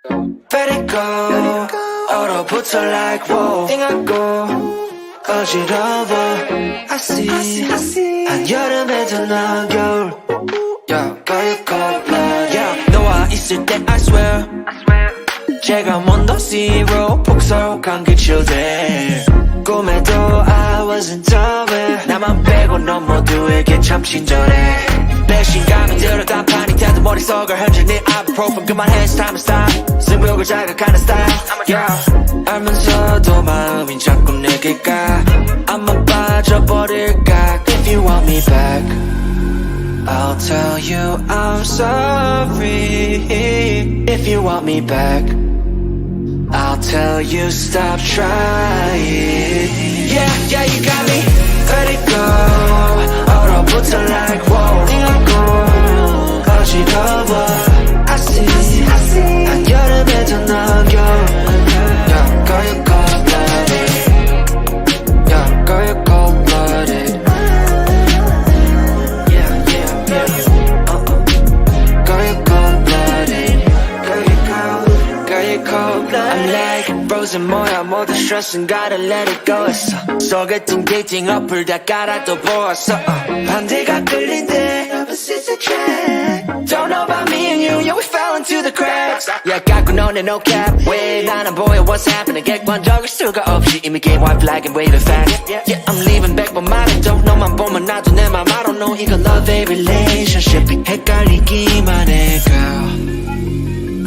Let it go. 얼어붙어 like whoa. 띵하고 어지러워. I see. 한여름에도 넌 겨울. Yeah, girl, you cold blood. Yeah, 너와 있을 때 I swear. 제가 먼저 zero 폭설한 기출들. 꿈에도 I wasn't dumb. 나만 빼고 넌 모두에게 참 친절해. 배신감이 들어 단판이 돼도 머릿속을 흔들니 ibuprofen 그만해 it's time to stop. 승부욕을 자극하는 style. Yeah, 알면서도 마음이 자꾸 내게 가. 아마 빠져버릴까. If you want me back, I'll tell you I'm sorry. If you want me back, I'll tell you stop trying. Yeah, you got me. Let it go. 얼어붙어 like whoa. 띵하고 어지러워. I see. 한여름에도 넌 겨울. Yeah, girl, you cold-blooded. Yeah, girl, you cold-blooded. Yeah. Girl, you cold-blooded. Girl, you cold-blooded. I'm like frozen 뭐야 모두 stress은 gotta let it go 했어. 소개팅 데이팅 어플 다 깔아도 보았어. 반대가 끌린대 opposites attract. Don't know about me and you, yeah we fell into the cracks. Yeah 깎고 너네 no cap. 왜 난 안 보여 what's happening. 객관적일 수가 없이 이미 game white flag and waving fast. Yeah I'm leaving back but 말해도 너만 보면 나도 내 맘 I don't know 이거 love a relationship 헷갈리기만 해 girl.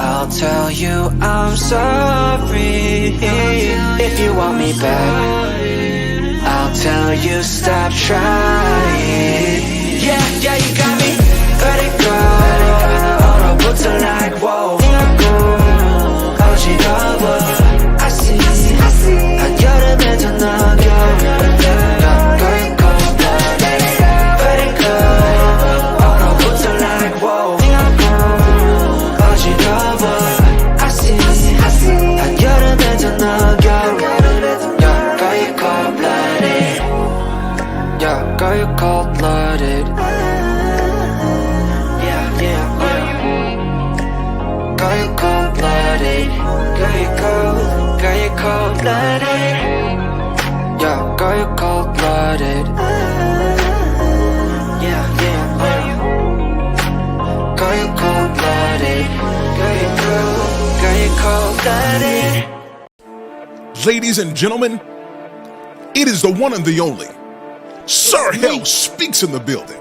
I'll tell you I'm sorry. If you want me back, I'll tell you stop trying. Yeah, you got me. Let it go. 얼어붙어 like whoa. 띵하고 어지러워. I see. 한여름에도 넌 겨울. Girl, you cold-blooded. Let it go. 얼어붙어 like whoa. 띵하고 어지러워. I see. 한여름에도 넌 겨울. Yeah, girl, you cold-blooded. Yeah, girl, you cold-blooded. Yeah. Girl, you cold-blooded. Girl, you cold-blooded. Yeah, girl, you cold-blooded. Yeah. Girl, you cold-blooded. Girl, you cold-blooded. Ladies and gentlemen, it is the one and the only Sir HALE speaks in the building.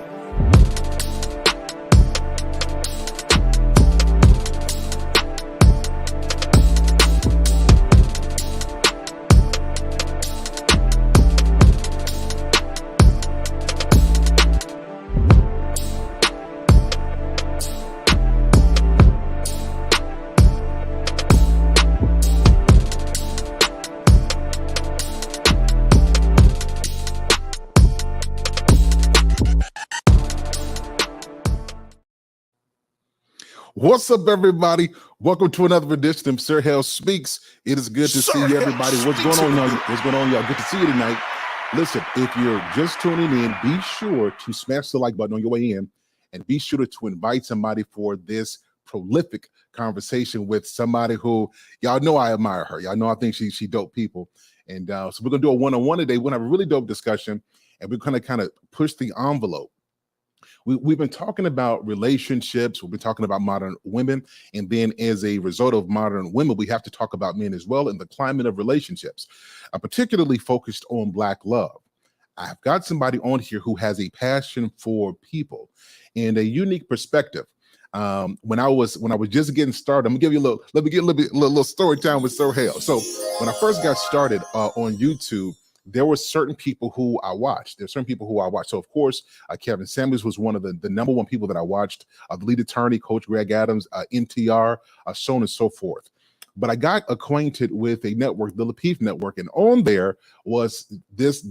What's up, everybody? Welcome to another edition of Sir HALE Speaks. It is good to see everybody. What's going on, y'all? What's going on, y'all? Good to see you tonight. Listen, if you're just tuning in, be sure to smash the like button on your way in, and be sure to invite somebody for this prolific conversation with somebody who y'all know I admire her. Y'all know I think she dope people, and so we're gonna do a one-on-one today. We're gonna have a really dope discussion, and we're gonna kind of push the envelope. We've been talking about relationships. We've been talking about modern women. And then as a result of modern women, we have to talk about men as well in the climate of relationships, particularly focused on Black love. I've got somebody on here who has a passion for people and a unique perspective. When I was just getting started, I'm gonna give you let me get a little story time with Sir HALE. So when I first got started on YouTube, there were certain people who I watched. So of course, Kevin Samuels was one of the number one people that I watched. The lead attorney, Coach Greg Adams, NTR, so on and so forth. But I got acquainted with a network, the Lapeef Network, and on there was this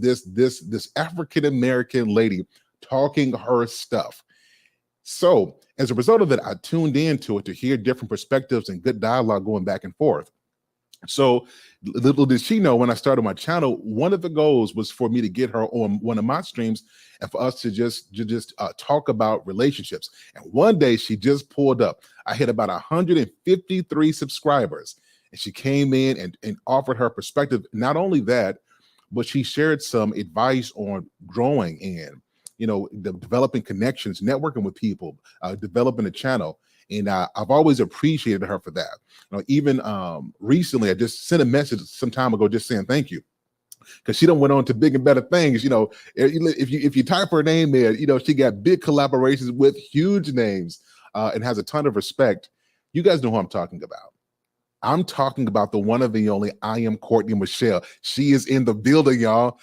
African American lady talking her stuff. So as a result of that, I tuned into it to hear different perspectives and good dialogue going back and forth. So little did she know, when I started my channel, one of the goals was for me to get her on one of my streams and for us to just talk about relationships. And one day she just pulled up. I hit about 153 subscribers, and she came in and offered her perspective. Not only that, but she shared some advice on growing and, developing connections, networking with people, developing a channel. And I've always appreciated her for that. Even recently, I just sent a message some time ago just saying thank you, because she done went on to big and better things. If you type her name there, she got big collaborations with huge names, and has a ton of respect. You guys know who I'm talking about. I'm talking about the one and the only IAmCourtneyMichelle. She is in the building, y'all.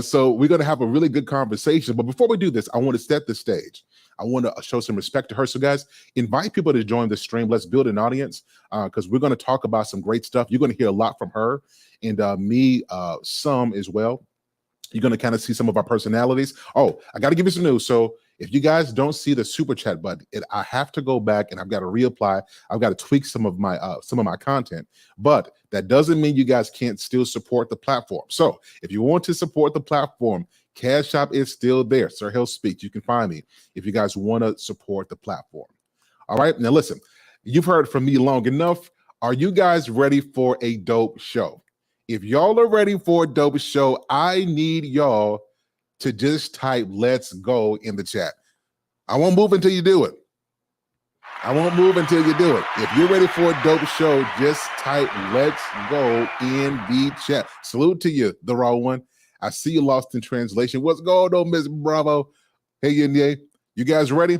So we're going to have a really good conversation. But before we do this, I want to set the stage. I want to show some respect to her. So guys, invite people to join the stream. Let's build an audience, because we're going to talk about some great stuff. You're going to hear a lot from her and me, some as well. You're going to kind of see some of our personalities. Oh, I got to give you some news. So if you guys don't see the super chat button, I have to go back and I've got to reapply. I've got to tweak some of my content, but that doesn't mean you guys can't still support the platform. So if you want to support the platform, Cash App is still there. Sir Hale Speaks. You can find me if you guys want to support the platform. All right. Now listen, you've heard from me long enough. Are you guys ready for a dope show? If y'all are ready for a dope show, I need y'all to just type "let's go" in the chat. I won't move until you do it. I won't move until you do it. If you're ready for a dope show, just type "let's go" in the chat. Salute to you, the raw one. I see you lost in translation. What's going on, Miss Bravo? Hey, Yinye. You guys ready?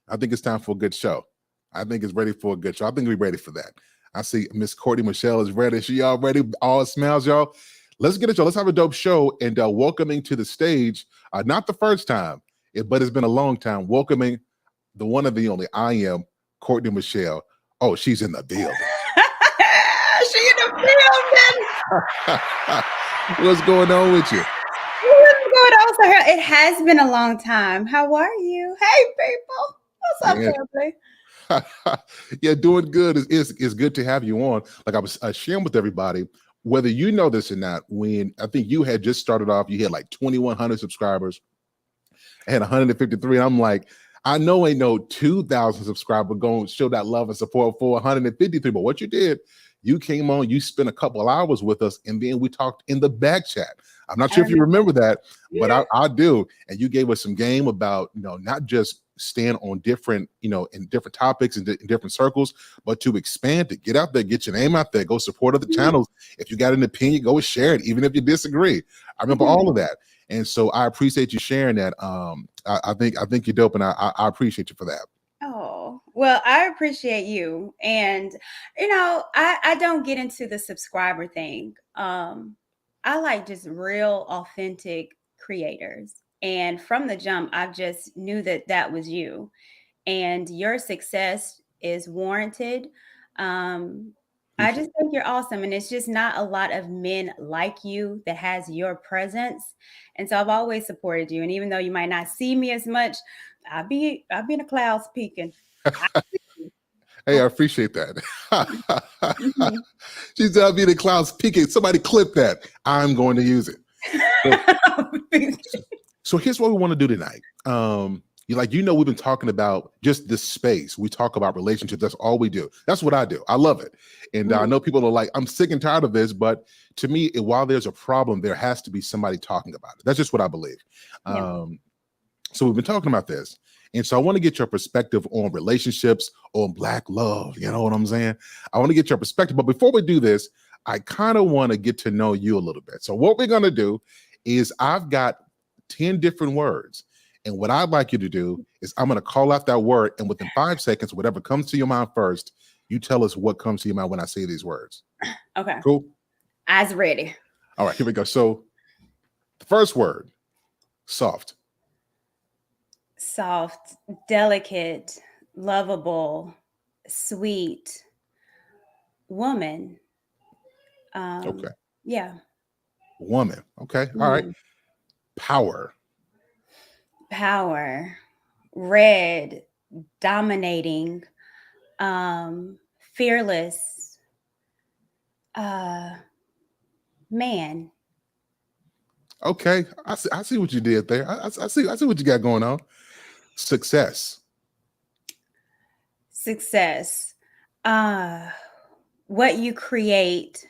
I think it's time for a good show. I think it's ready for a good show. I think we're ready for that. I see Miss CourtneyMichelle is ready. She all ready? All smiles, y'all. Let's get it, y'all. Let's have a dope show. And welcoming to the stage, not the first time, but it's been a long time, welcoming the one and the only IAmCourtneyMichelle. Oh, she's in the building. She in the building. What's going on with you? What's going on, sir? It has been a long time. How are you? Hey, people. What's up, family? Yeah, doing good. It's good to have you on. Like I was sharing with everybody, whether you know this or not, when I think you had just started off, you had like 2,100 subscribers. I had 153. And I'm like, I know ain't no 2,000 subscribers going to show that love and support for 153. But what you did, you came on, you spent a couple of hours with us, and then we talked in the back chat. I'm not sure if you remember that, but I do. And you gave us some game about, not just stand on different, in different topics and in different circles, but to expand, to get out there, get your name out there, go support other channels. If you got an opinion, go share it, even if you disagree. I remember all of that. And so I appreciate you sharing that. I think you're dope, and I appreciate you for that. Oh, well, I appreciate you. And, I don't get into the subscriber thing. I like just real, authentic creators. And from the jump, I just knew that was you. And your success is warranted. I just think you're awesome. And it's just not a lot of men like you that has your presence. And so I've always supported you. And even though you might not see me as much, I'll be in the clouds peeking. Hey, I appreciate that. She said, I'll be in the clouds peeking. Somebody clip that. I'm going to use it. So here's what we want to do tonight. We've been talking about just this space. We talk about relationships. That's all we do. That's what I do. I love it. And I know people are like, I'm sick and tired of this. But to me, while there's a problem, there has to be somebody talking about it. That's just what I believe. Yeah. So we've been talking about this. And so I want to get your perspective on relationships, on Black love. You know what I'm saying? I want to get your perspective. But before we do this, I kind of want to get to know you a little bit. So what we're going to do is I've got 10 different words. And what I'd like you to do is I'm going to call out that word. And within 5 seconds, whatever comes to your mind first, you tell us what comes to your mind when I say these words. Okay. Cool? Eyes ready. All right, here we go. So the first word, soft. Soft, delicate, lovable, sweet, woman. Okay. Yeah. Woman. Okay. All right. Power. Power. Red. Dominating. Fearless. Uh, man. Okay, I see what you did there. I see what you got going on. Success. Success. Uh, what you create,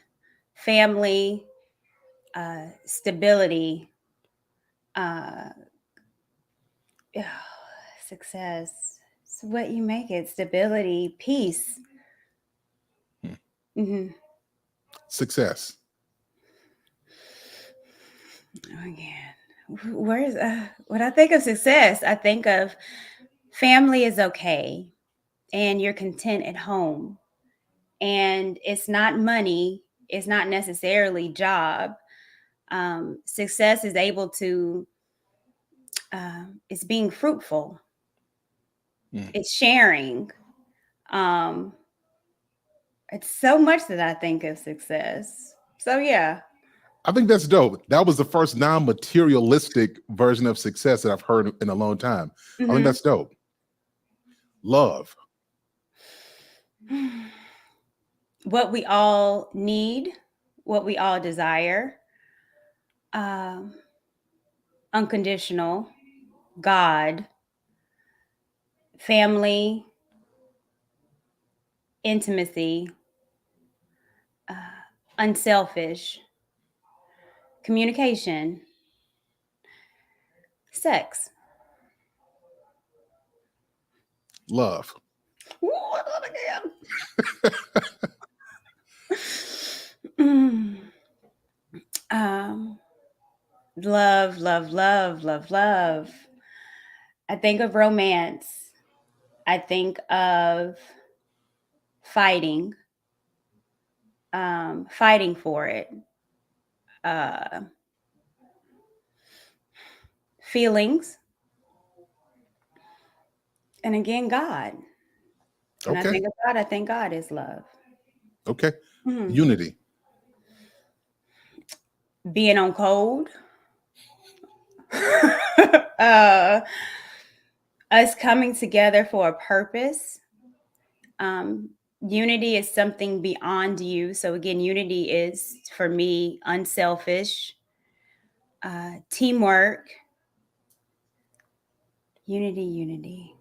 family, stability, uh, success. So what you make it, stability, peace. Hmm. Success. Again, where's when I think of success, I think of family is okay, and you're content at home, and it's not money, it's not necessarily job. Success is able to, it's being fruitful, Mm. it's sharing. Um, it's so much that I think of success. So yeah. I think that's dope. That was the first non-materialistic version of success that I've heard in a long time. I think Mhm. that's dope. Love. What we all need, what we all desire, um, unconditional, God, family, intimacy, uh, unselfish, communication, sex. Love. Ooh, I love it again. Love, love, love, love, love. I think of romance. I think of fighting, fighting for it, uh, feelings, and again, God. When I Okay. think of God, I think God is love. Okay. Mhm. Unity. Being on code, uh, us coming together for a purpose. Unity is something beyond you. So, again, unity is for me unselfish, teamwork, unity, unity.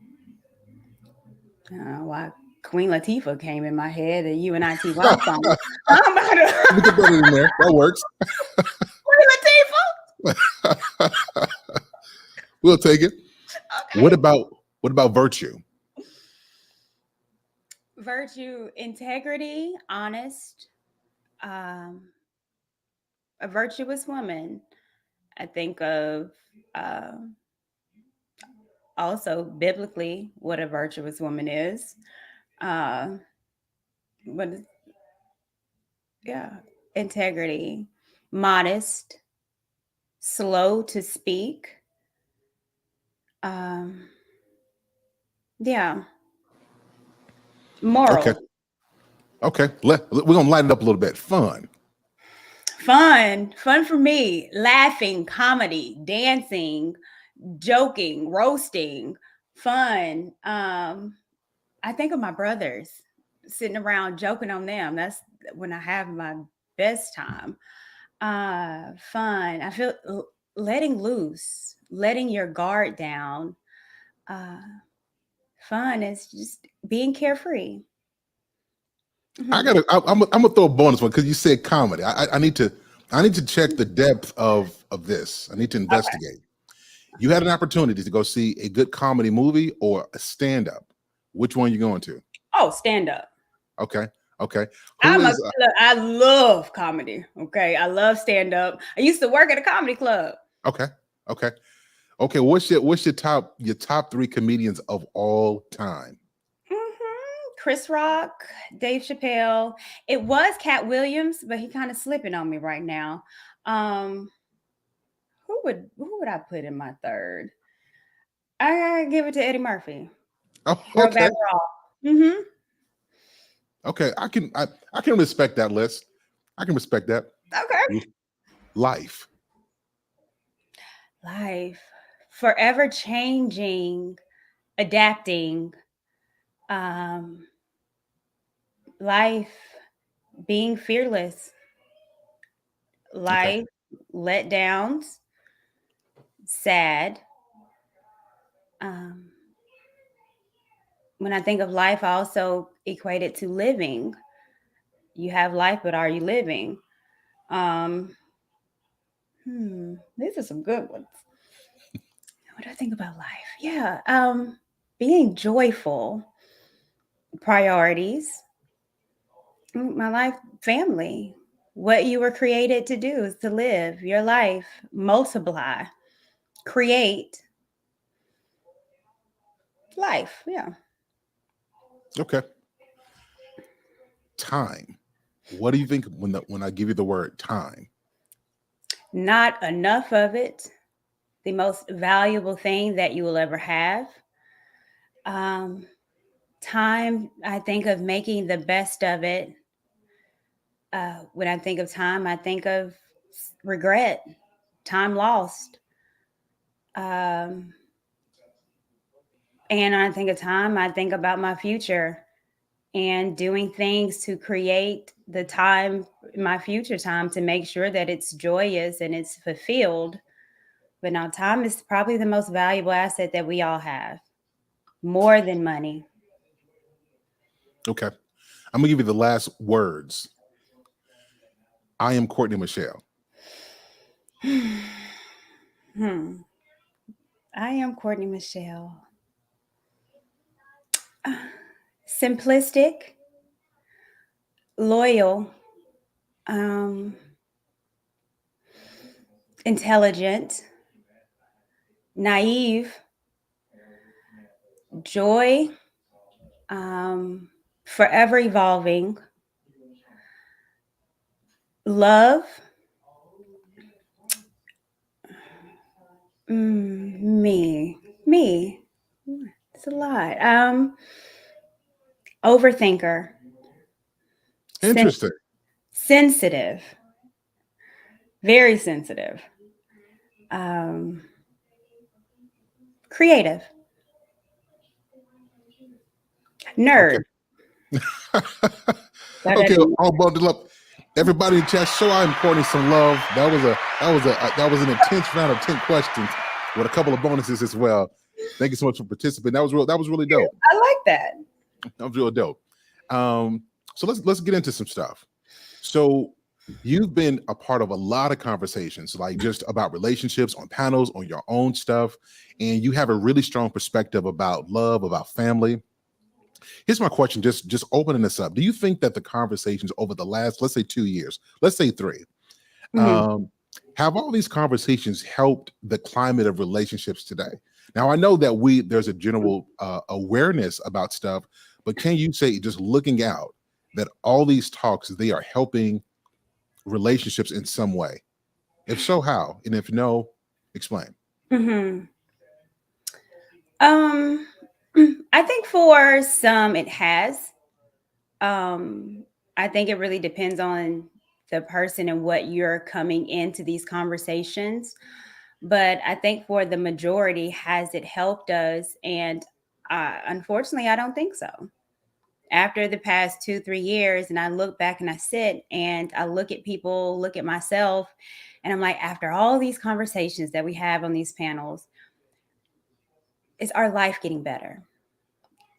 I don't know why Queen Latifah came in my head, the UNITY song. I'm about We can to put it in there. That works. Queen Latifah. We'll take it. Okay. What about virtue? Virtue, integrity, honest, um, a virtuous woman. I think of um also biblically what a virtuous woman is. Uh, but yeah, integrity, modest, slow to speak. Um, yeah, Okay. moral, Okay. We're gonna light it up a little bit. Fun. fun for me. Laughing, comedy, dancing, joking, roasting, fun. I think of my brothers sitting around joking on them. That's when I have my best time. Fun. I feel letting loose, letting your guard down. Uh, fun is just being carefree. I Mhm. gotta. I'm gonna throw a bonus one because you said comedy. I need to. I need to check the depth of this. I need to Okay. investigate. You had an opportunity to go see a good comedy movie or a stand up. Which one you going to? Oh, stand up. Okay. Okay. Who is I love comedy. Okay. I love stand up. I used to work at a comedy club. okay. Okay. Okay. What's your top three comedians of all time? Chris Rock, Dave Chappelle. It was Cat Williams, but he kind of slipping on me right now. Um, who would I put in my third? I gotta give it to Eddie Murphy. Oh, okay. Throwback Raw. Mm-hmm. Okay. I can respect that list. I can respect that. Okay. Life. Life. Forever changing, adapting. Um, life, being fearless, Okay. life, letdowns, sad. Um, when I think of life, I also equate it to living. You have life, but are you living? Um, these are some good ones. What do I think about life? Yeah, being joyful, priorities, my life, family. What you were created to do is to live your life, multiply, create life. Yeah. Okay. Time. What do you think when I give you the word time? Not enough of it. The most valuable thing that you will ever have. Um, time, I think of making the best of it. When I think of time, I think of regret, time lost. Um, and I think of time, I think about my future and doing things to create the time, my future time, to make sure that it's joyous and it's fulfilled. But now, time is probably the most valuable asset that we all have, more than money. Okay. I'm gonna give you the last words. I am Courtney Michelle. Hmm. I am Courtney Michelle. Simplistic, loyal, um, intelligent, naive, joy, forever evolving, love, me. It's a lot. Overthinker, sen- Interesting. sensitive, very sensitive, um, creative, Okay. nerd. That Okay, doesn't- I'll bundle up. Everybody in chat, show I am Courtney some love. That was an intense round of 10 questions with a couple of bonuses as well. Thank you so much for participating. That was really dope. I like that. That was real dope. So let's get into some stuff. So you've been a part of a lot of conversations, like just about relationships on panels, on your own stuff, and you have a really strong perspective about love, about family. Here's my question, just opening this up. Do you think that the conversations over the last, let's say 2 years, let's say three, Mhm. um, have all these conversations helped the climate of relationships today? Now, I know that there's a general awareness about stuff, but can you say, just looking out, that all these talks, they are helping relationships in some way? If so, how? And if no, explain. Mhm. Um, I think for some it has. Um, I think it really depends on the person and what you're coming into these conversations. But I think for the majority, has it helped us? And unfortunately, I don't think so. After the past 2, 3 years, and I look back and I sit and I look at people, look at myself, and I'm like, after all these conversations that we have on these panels, is our life getting better?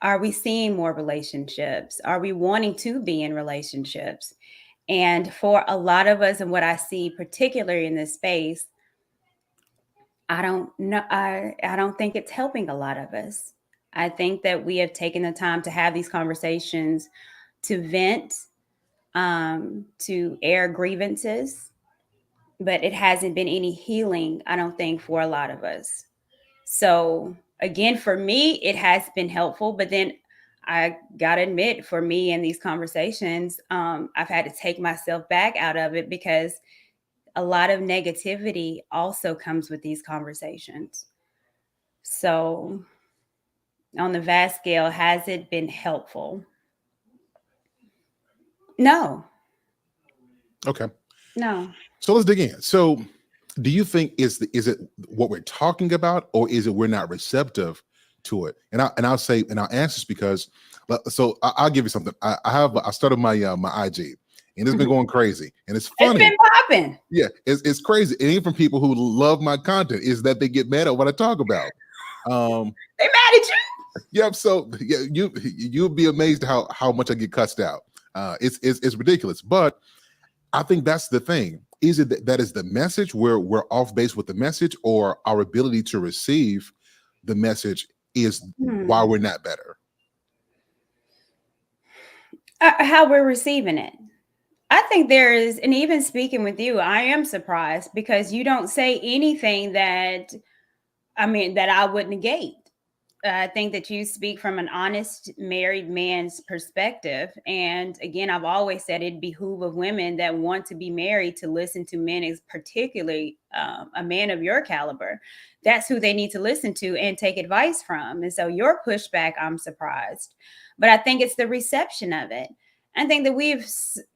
Are we seeing more relationships? Are we wanting to be in relationships? And for a lot of us, and what I see particularly in this space, I don't know. I don't think it's helping a lot of us. I think that we have taken the time to have these conversations, to vent, to air grievances, but it hasn't been any healing, I don't think, for a lot of us. So again, for me, it has been helpful, but then I gotta admit, for me in these conversations, I've had to take myself back out of it because a lot of negativity also comes with these conversations. So on the vast scale, has it been helpful? No, Okay. no. So let's dig in. So do you think is it what we're talking about, or is it we're not receptive to it? I'll say, and I'll answer this because, so I'll give you something. I started my IG, and it's been going crazy, and it's It's funny. been popping. Yeah, it's crazy. And even from people who love my content, is that they get mad at what I talk about. They mad at you. Yep. So yeah, you'll be amazed how much I get cussed out. It's ridiculous, but I think that's the thing. Is it that is the message where we're off base with the message, or our ability to receive the message is why we're not better? How we're receiving it. I think there is, and even speaking with you, I am surprised because you don't say anything that I would negate. I think that you speak from an honest married man's perspective. And again, I've always said it behoove of women that want to be married to listen to men, is particularly a man of your caliber. That's who they need to listen to and take advice from. And so your pushback, I'm surprised. But I think it's the reception of it. I think that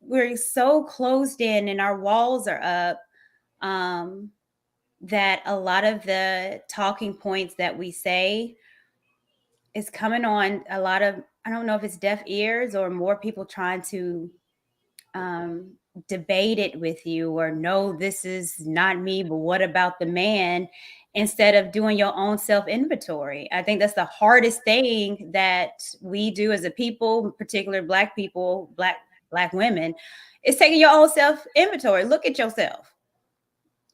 we're so closed in and our walls are up, that a lot of the talking points that we say is coming on a lot of, I don't know if it's deaf ears or more people trying to debate it with you, or no, this is not me, but what about the man, instead of doing your own self inventory. I think that's the hardest thing that we do as a people, particularly black people, black women, is taking your own self inventory. Look at yourself.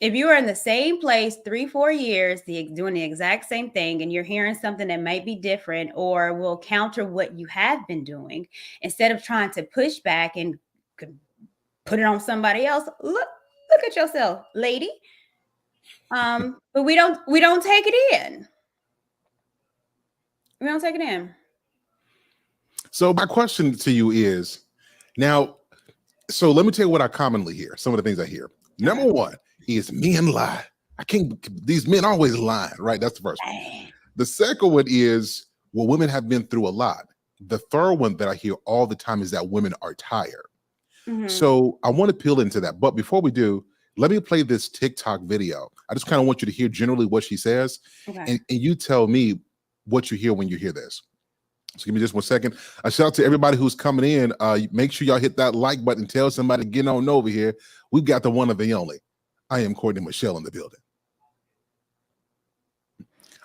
If you are in the same place 3-4 years, doing the exact same thing, and you're hearing something that might be different or will counter what you have been doing, instead of trying to push back and put it on somebody else, look at yourself, lady. But we don't take it in. We don't take it in. So my question to you is now, so let me tell you what I commonly hear. Some of the things I hear. Number one is men lie. These men always lying, right? That's the first one. The second one is, well, women have been through a lot. The third one that I hear all the time is that women are tired. So I want to peel into that. But before we do, let me play this TikTok video. I just kind of want you to hear generally what she says. Okay. And you tell me what you hear when you hear this. So give me just 1 second. A shout out to everybody who's coming in. Make sure y'all hit that like button. Tell somebody to get on over here. We've got the one of the only. IAmCourtneyMichelle in the building.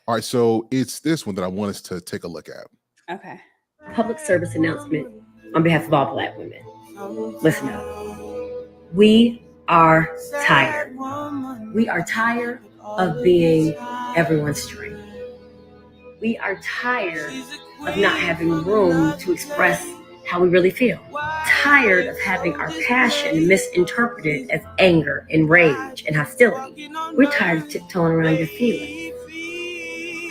All right, so it's this one that I want us to take a look at. Okay. Public service announcement on behalf of all Black women. Listen up. We are tired. We are tired of being everyone's strength. We are tired of not having room to express how we really feel. Tired of having our passion misinterpreted as anger and rage and hostility. We're tired of tiptoeing around your feelings.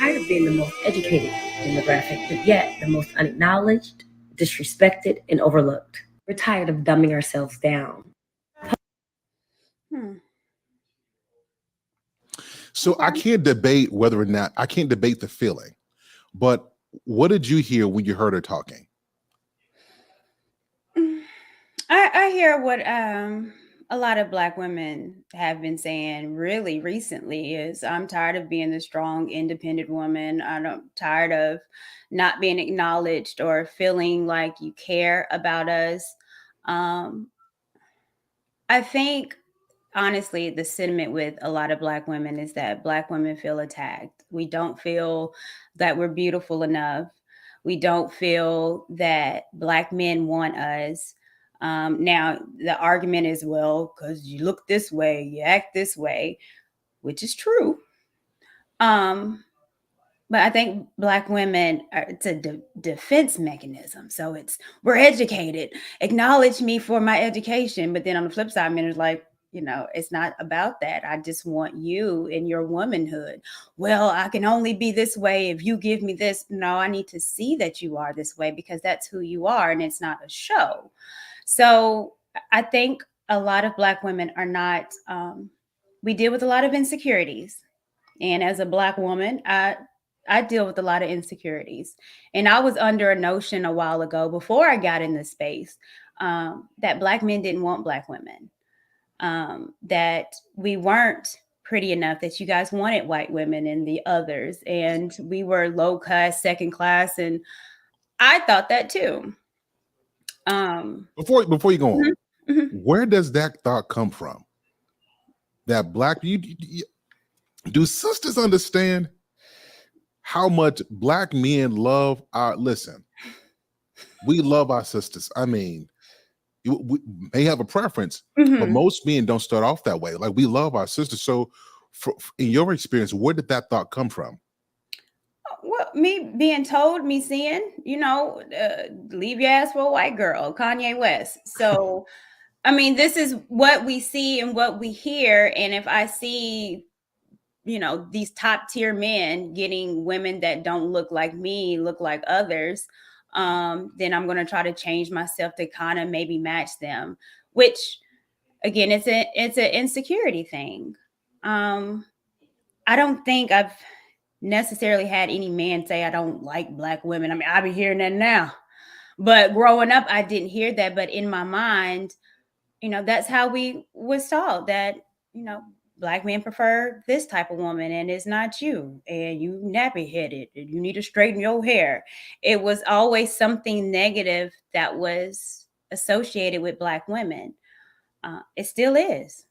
Tired of being the most educated demographic, but yet the most unacknowledged, disrespected, and overlooked. We're tired of dumbing ourselves down. So I can't debate whether or not, I can't debate the feeling, but what did you hear when you heard her talking? I hear what a lot of Black women have been saying really recently is, I'm tired of being the strong, independent woman. I'm tired of not being acknowledged or feeling like you care about us. I think, honestly, the sentiment with a lot of Black women is that Black women feel attacked. We don't feel that we're beautiful enough. We don't feel that Black men want us. Now, the argument is, well, because you look this way, you act this way, which is true. But I think Black women, it's a defense mechanism. So it's, we're educated. Acknowledge me for my education. But then on the flip side, men is like, it's not about that. I just want you in your womanhood. Well, I can only be this way if you give me this. No, I need to see that you are this way because that's who you are and it's not a show. So I think a lot of Black women are not, we deal with a lot of insecurities. And as a Black woman, I deal with a lot of insecurities. And I was under a notion a while ago, before I got in this space, that Black men didn't want Black women, that we weren't pretty enough, that you guys wanted white women and the others. And we were low class, second class. And I thought that too. Before you go on, Where does that thought come from? That black do sisters understand how much black men love our listen? We love our sisters. I mean, we may have a preference, but most men don't start off that way. Like we love our sisters. So, in your experience, where did that thought come from? Well, me being told, me seeing, leave your ass for a white girl, Kanye West. So, I mean, this is what we see and what we hear. And if I see, these top tier men getting women that don't look like me, look like others, then I'm going to try to change myself to kind of maybe match them, which again, it's an insecurity thing. I don't think I've necessarily had any man say I don't like black women. I mean, I be hearing that now, but growing up, I didn't hear that. But in my mind, that's how we was taught that, black men prefer this type of woman and it's not you, and you nappy headed and you need to straighten your hair. It was always something negative that was associated with black women. It still is.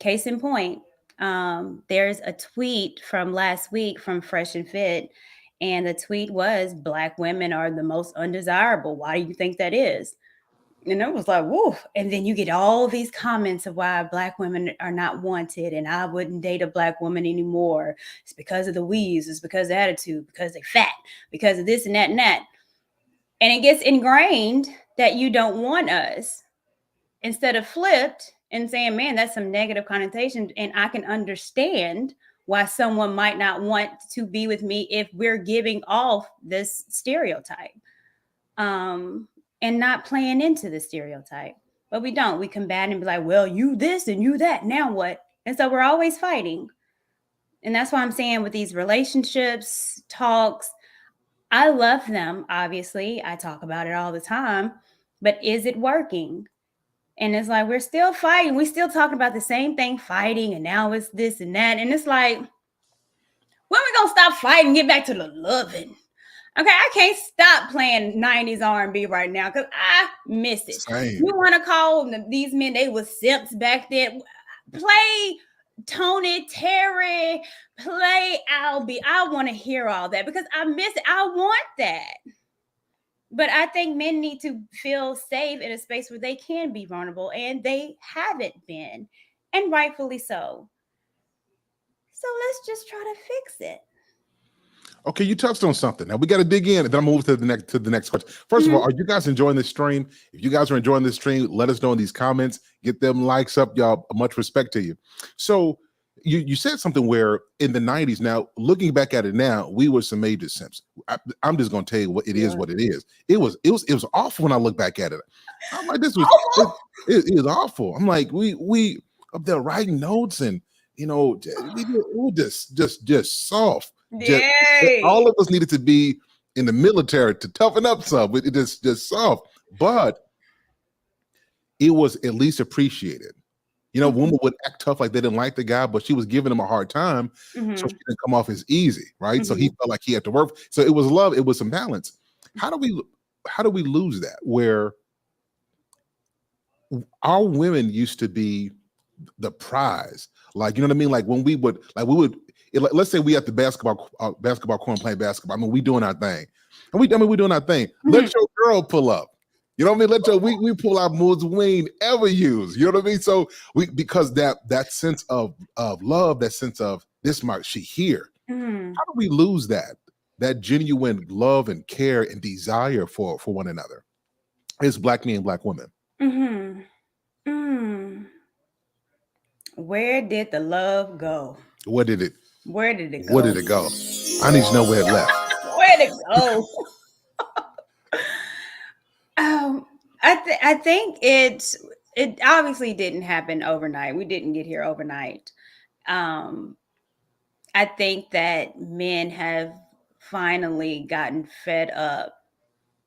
Case in point, there's a tweet from last week from Fresh and Fit, and the tweet was, "Black women are the most undesirable. Why do you think that is?" And it was like, whoa. And then you get all these comments of why black women are not wanted, and I wouldn't date a black woman anymore. It's because of the weaves, it's because of attitude, because they fat, because of this and that and that. And it gets ingrained that you don't want us, instead of flipped and saying, man, that's some negative connotation. And I can understand why someone might not want to be with me if we're giving off this stereotype. And not playing into the stereotype. But we don't. We combat and be like, well, you this and you that. Now what? And so we're always fighting. And that's why I'm saying with these relationships, talks, I love them, obviously. I talk about it all the time. But is it working? And it's like, we're still fighting. We're still talking about the same thing, fighting. And now it's this and that. And it's like, when we going to stop fighting and get back to the loving? Okay, I can't stop playing 90s R&B right now because I miss it. Same. You want to call these men, they were simps back then. Play Tony, Terry, play Albie. I want to hear all that because I miss it. I want that. But I think men need to feel safe in a space where they can be vulnerable, and they haven't been, and rightfully so. So let's just try to fix it. Okay, you touched on something. Now we got to dig in, and then I'll move to the next question. First of all, are you guys enjoying this stream? If you guys are enjoying this stream, let us know in these comments. Get them likes up, y'all. Much respect to you. So you said something where in the 90s. Now looking back at it now, we were some major simps. I'm just going to tell you what it is. What it is. It was awful when I look back at it. I'm like, this was it is awful. I'm like, we up there writing notes, and we were just soft. All of us needed to be in the military to toughen up some. It just soft, but it was at least appreciated. Women would act tough like they didn't like the guy, but she was giving him a hard time, so she didn't come off as easy, right? So he felt like he had to work. So it was love. It was some balance. How do we lose that? Where our women used to be the prize, like, you know what I mean? Like when we would let's say we at the basketball court playing basketball. I mean, we doing our thing, and we doing our thing. Let your girl pull up. You know what I mean? We pull out moves we ain't ever use. You know what I mean? So because that sense of love, that sense of this mark, she here. How do we lose that genuine love and care and desire for one another as black men and black women? Where did the love go? Where did it go? Where did it go? I need to know where it left. Where did it go? I think it obviously didn't happen overnight. We didn't get here overnight. I think that men have finally gotten fed up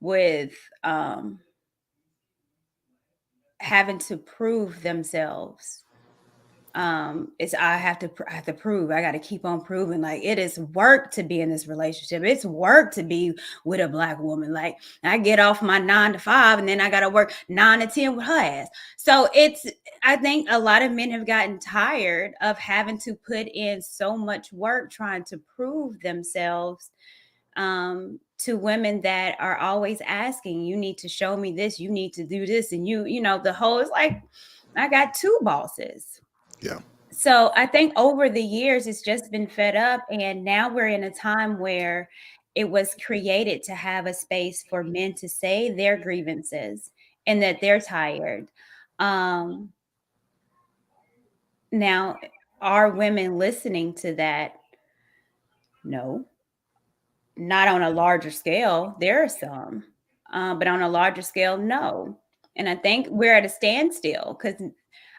with having to prove themselves It's I have to prove. I got to keep on proving. Like, it is work to be in this relationship. It's work to be with a Black woman. Like, I get off my 9 to 5 and then I got to work 9 to 10 with her ass. So I think a lot of men have gotten tired of having to put in so much work trying to prove themselves to women that are always asking, you need to show me this, you need to do this, and you know, the whole is like, I got 2 bosses. Yeah. So I think over the years, it's just been fed up. And now we're in a time where it was created to have a space for men to say their grievances and that they're tired. Now, are women listening to that? No, not on a larger scale. There are some, but on a larger scale, no. And I think we're at a standstill because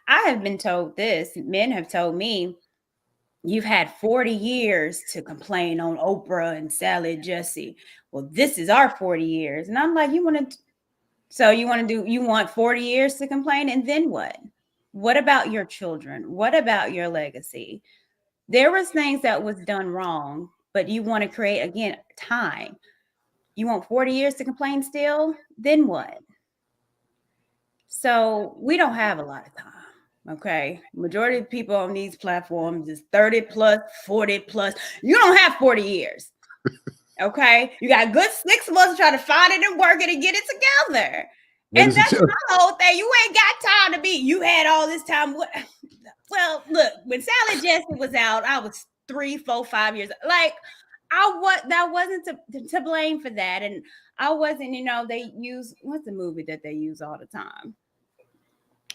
I have been told this. Men have told me, you've had 40 years to complain on Oprah and Sally Jesse. Well, this is our 40 years. And I'm like, you want 40 years to complain? And then what? What about your children? What about your legacy? There was things that was done wrong, but you want to create, again, time. You want 40 years to complain still? Then what? So we don't have a lot of time. Okay. Majority of people on these platforms is 30 plus, 40 plus. You don't have 40 years. Okay. You got a good 6 months to try to find it and work it and get it together. And that's my whole thing. You ain't got time to be, you had all this time. Well, look, when Sally Jesse was out, I was 3, 4, 5 years. Like, that wasn't to blame for that. And I wasn't, they use, what's the movie that they use all the time?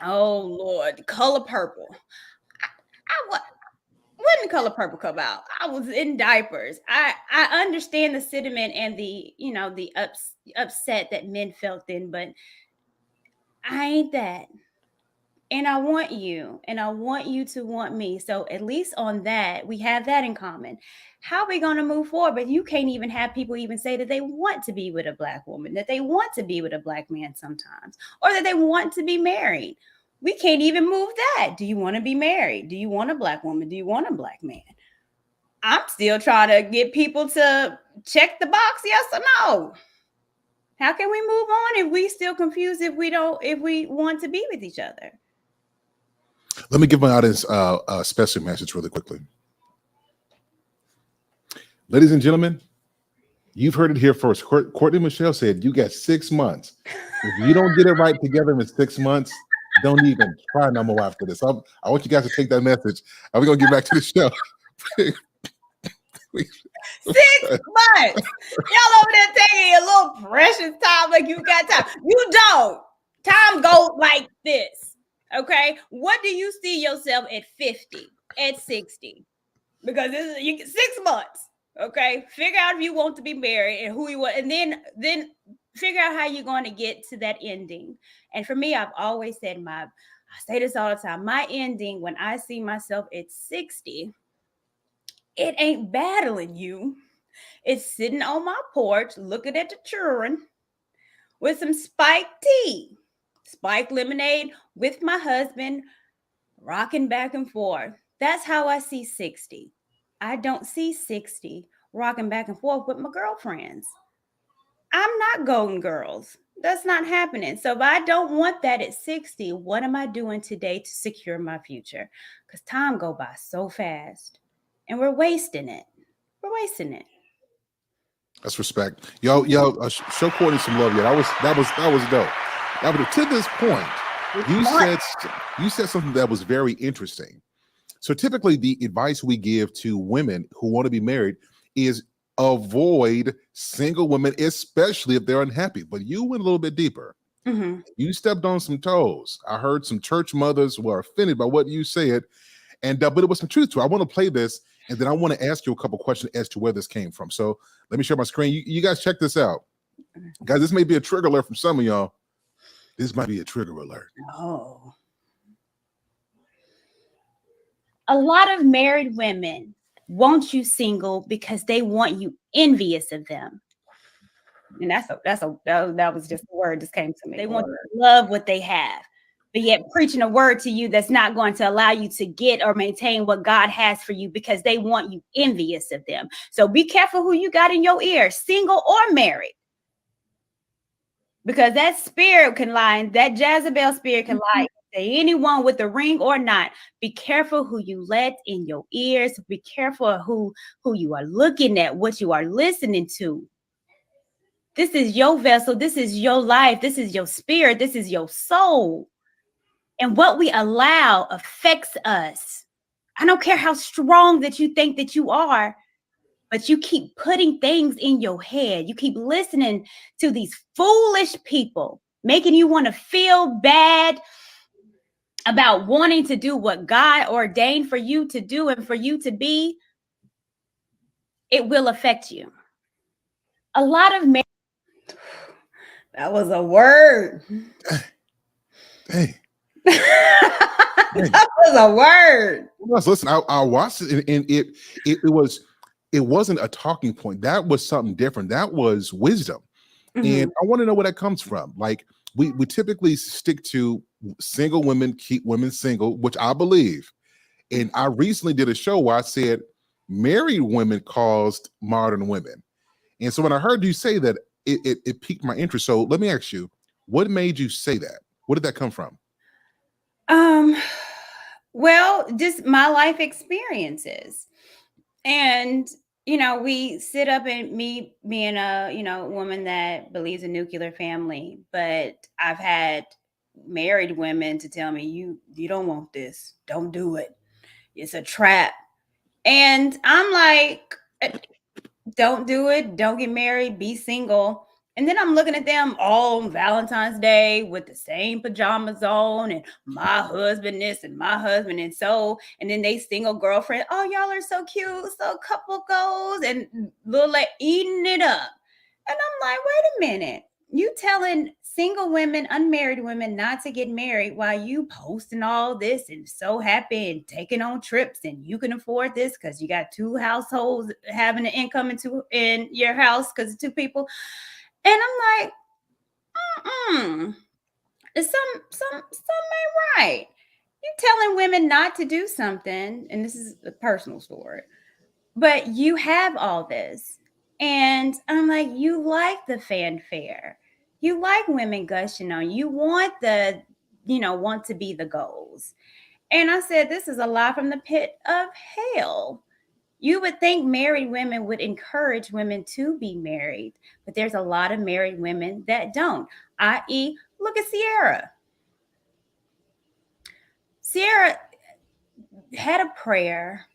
Oh Lord, Color Purple. When did Color Purple come out? I was in diapers. I understand the sentiment and the upset that men felt then, but I ain't that. And I want you, and I want you to want me. So at least on that, we have that in common. How are we going to move forward? But you can't even have people even say that they want to be with a Black woman, that they want to be with a Black man sometimes, or that they want to be married. We can't even move that. Do you want to be married? Do you want a Black woman? Do you want a Black man? I'm still trying to get people to check the box, yes or no. How can we move on if we still confused if we want to be with each other? Let me give my audience a special message really quickly. Ladies and gentlemen, you've heard it here first. Courtney Michelle said you got 6 months. If you don't get it right together in 6 months, don't even try no more after this. I want you guys to take that message. We're going to get back to the show. 6 months. Y'all over there taking a little precious time like you got time. You don't. Time goes like this. Okay. What do you see yourself at 50, at 60? Because this is 6 months. Okay. Figure out if you want to be married and who you want, and then figure out how you're going to get to that ending. And for me, I've always said I say this all the time. My ending, when I see myself at 60, it ain't battling you. It's sitting on my porch, looking at the children with some spiked tea, spiked lemonade with my husband, rocking back and forth. That's how I see 60. I don't see 60 rocking back and forth with my girlfriends. I'm not Golden Girls. That's not happening. So if I don't want that at 60, what am I doing today to secure my future? Because time go by so fast and we're wasting it. We're wasting it. That's respect. Yo, show Courtney some love. Yeah, that was dope. Now, to this point, you said something that was very interesting. So typically the advice we give to women who want to be married is avoid single women, especially if they're unhappy. But you went a little bit deeper. Mm-hmm. You stepped on some toes. I heard some church mothers were offended by what you said, but it was some truth to it. I want to play this, and then I want to ask you a couple questions as to where this came from. So let me share my screen. You guys check this out. Guys, this may be a trigger alert from some of y'all. This might be a trigger alert. Oh. A lot of married women want you single because they want you envious of them. And that was just a word that came to me. They want to love what they have. but yet preaching a word to you that's not going to allow you to get or maintain what God has for you because they want you envious of them. So be careful who you got in your ear, single or married. Because that spirit can lie, that Jezebel spirit can lie to anyone with a ring or not. Be careful who you let in your ears. Be careful who you are looking at, what you are listening to. This is your vessel. This is your life. This is your spirit. This is your soul. And what we allow affects us. I don't care how strong that you think that you are, but you keep putting things in your head. You keep listening to these foolish people, making you want to feel bad about wanting to do what God ordained for you to do and for you to be. It will affect you. A lot of men. That was a word. Hey. That was a word. Listen, I watched it, and it wasn't a talking point. That was something different. That was wisdom. And I want to know where that comes from. Like we typically stick to single women, keep women single, which I believe. And I recently did a show where I said married women caused modern women. And so when I heard you say that, it piqued my interest. So let me ask you, what made you say that? Where did that come from? Well, just my life experiences. And, we sit up and me being a, woman that believes in nuclear family, but I've had married women to tell me, you don't want this. Don't do it. It's a trap. And I'm like, don't do it. Don't get married. Be single. And then I'm looking at them all on Valentine's Day with the same pajamas on and my husband this and my husband and so. And then they single girlfriend. Oh, y'all are so cute. So couple goals and little like eating it up. And I'm like, wait a minute. You telling single women, unmarried women not to get married while you posting all this and so happy and taking on trips and you can afford this because you got two households having an income in your house because of two people. And I'm like, some ain't right. You telling women not to do something, and this is a personal story, but you have all this. And I'm like, you like the fanfare. You like women gushing on you. Want want to be the goals. And I said, this is a lie from the pit of hell. You would think married women would encourage women to be married, but there's a lot of married women that don't, i.e., look at Sierra. Sierra had a prayer,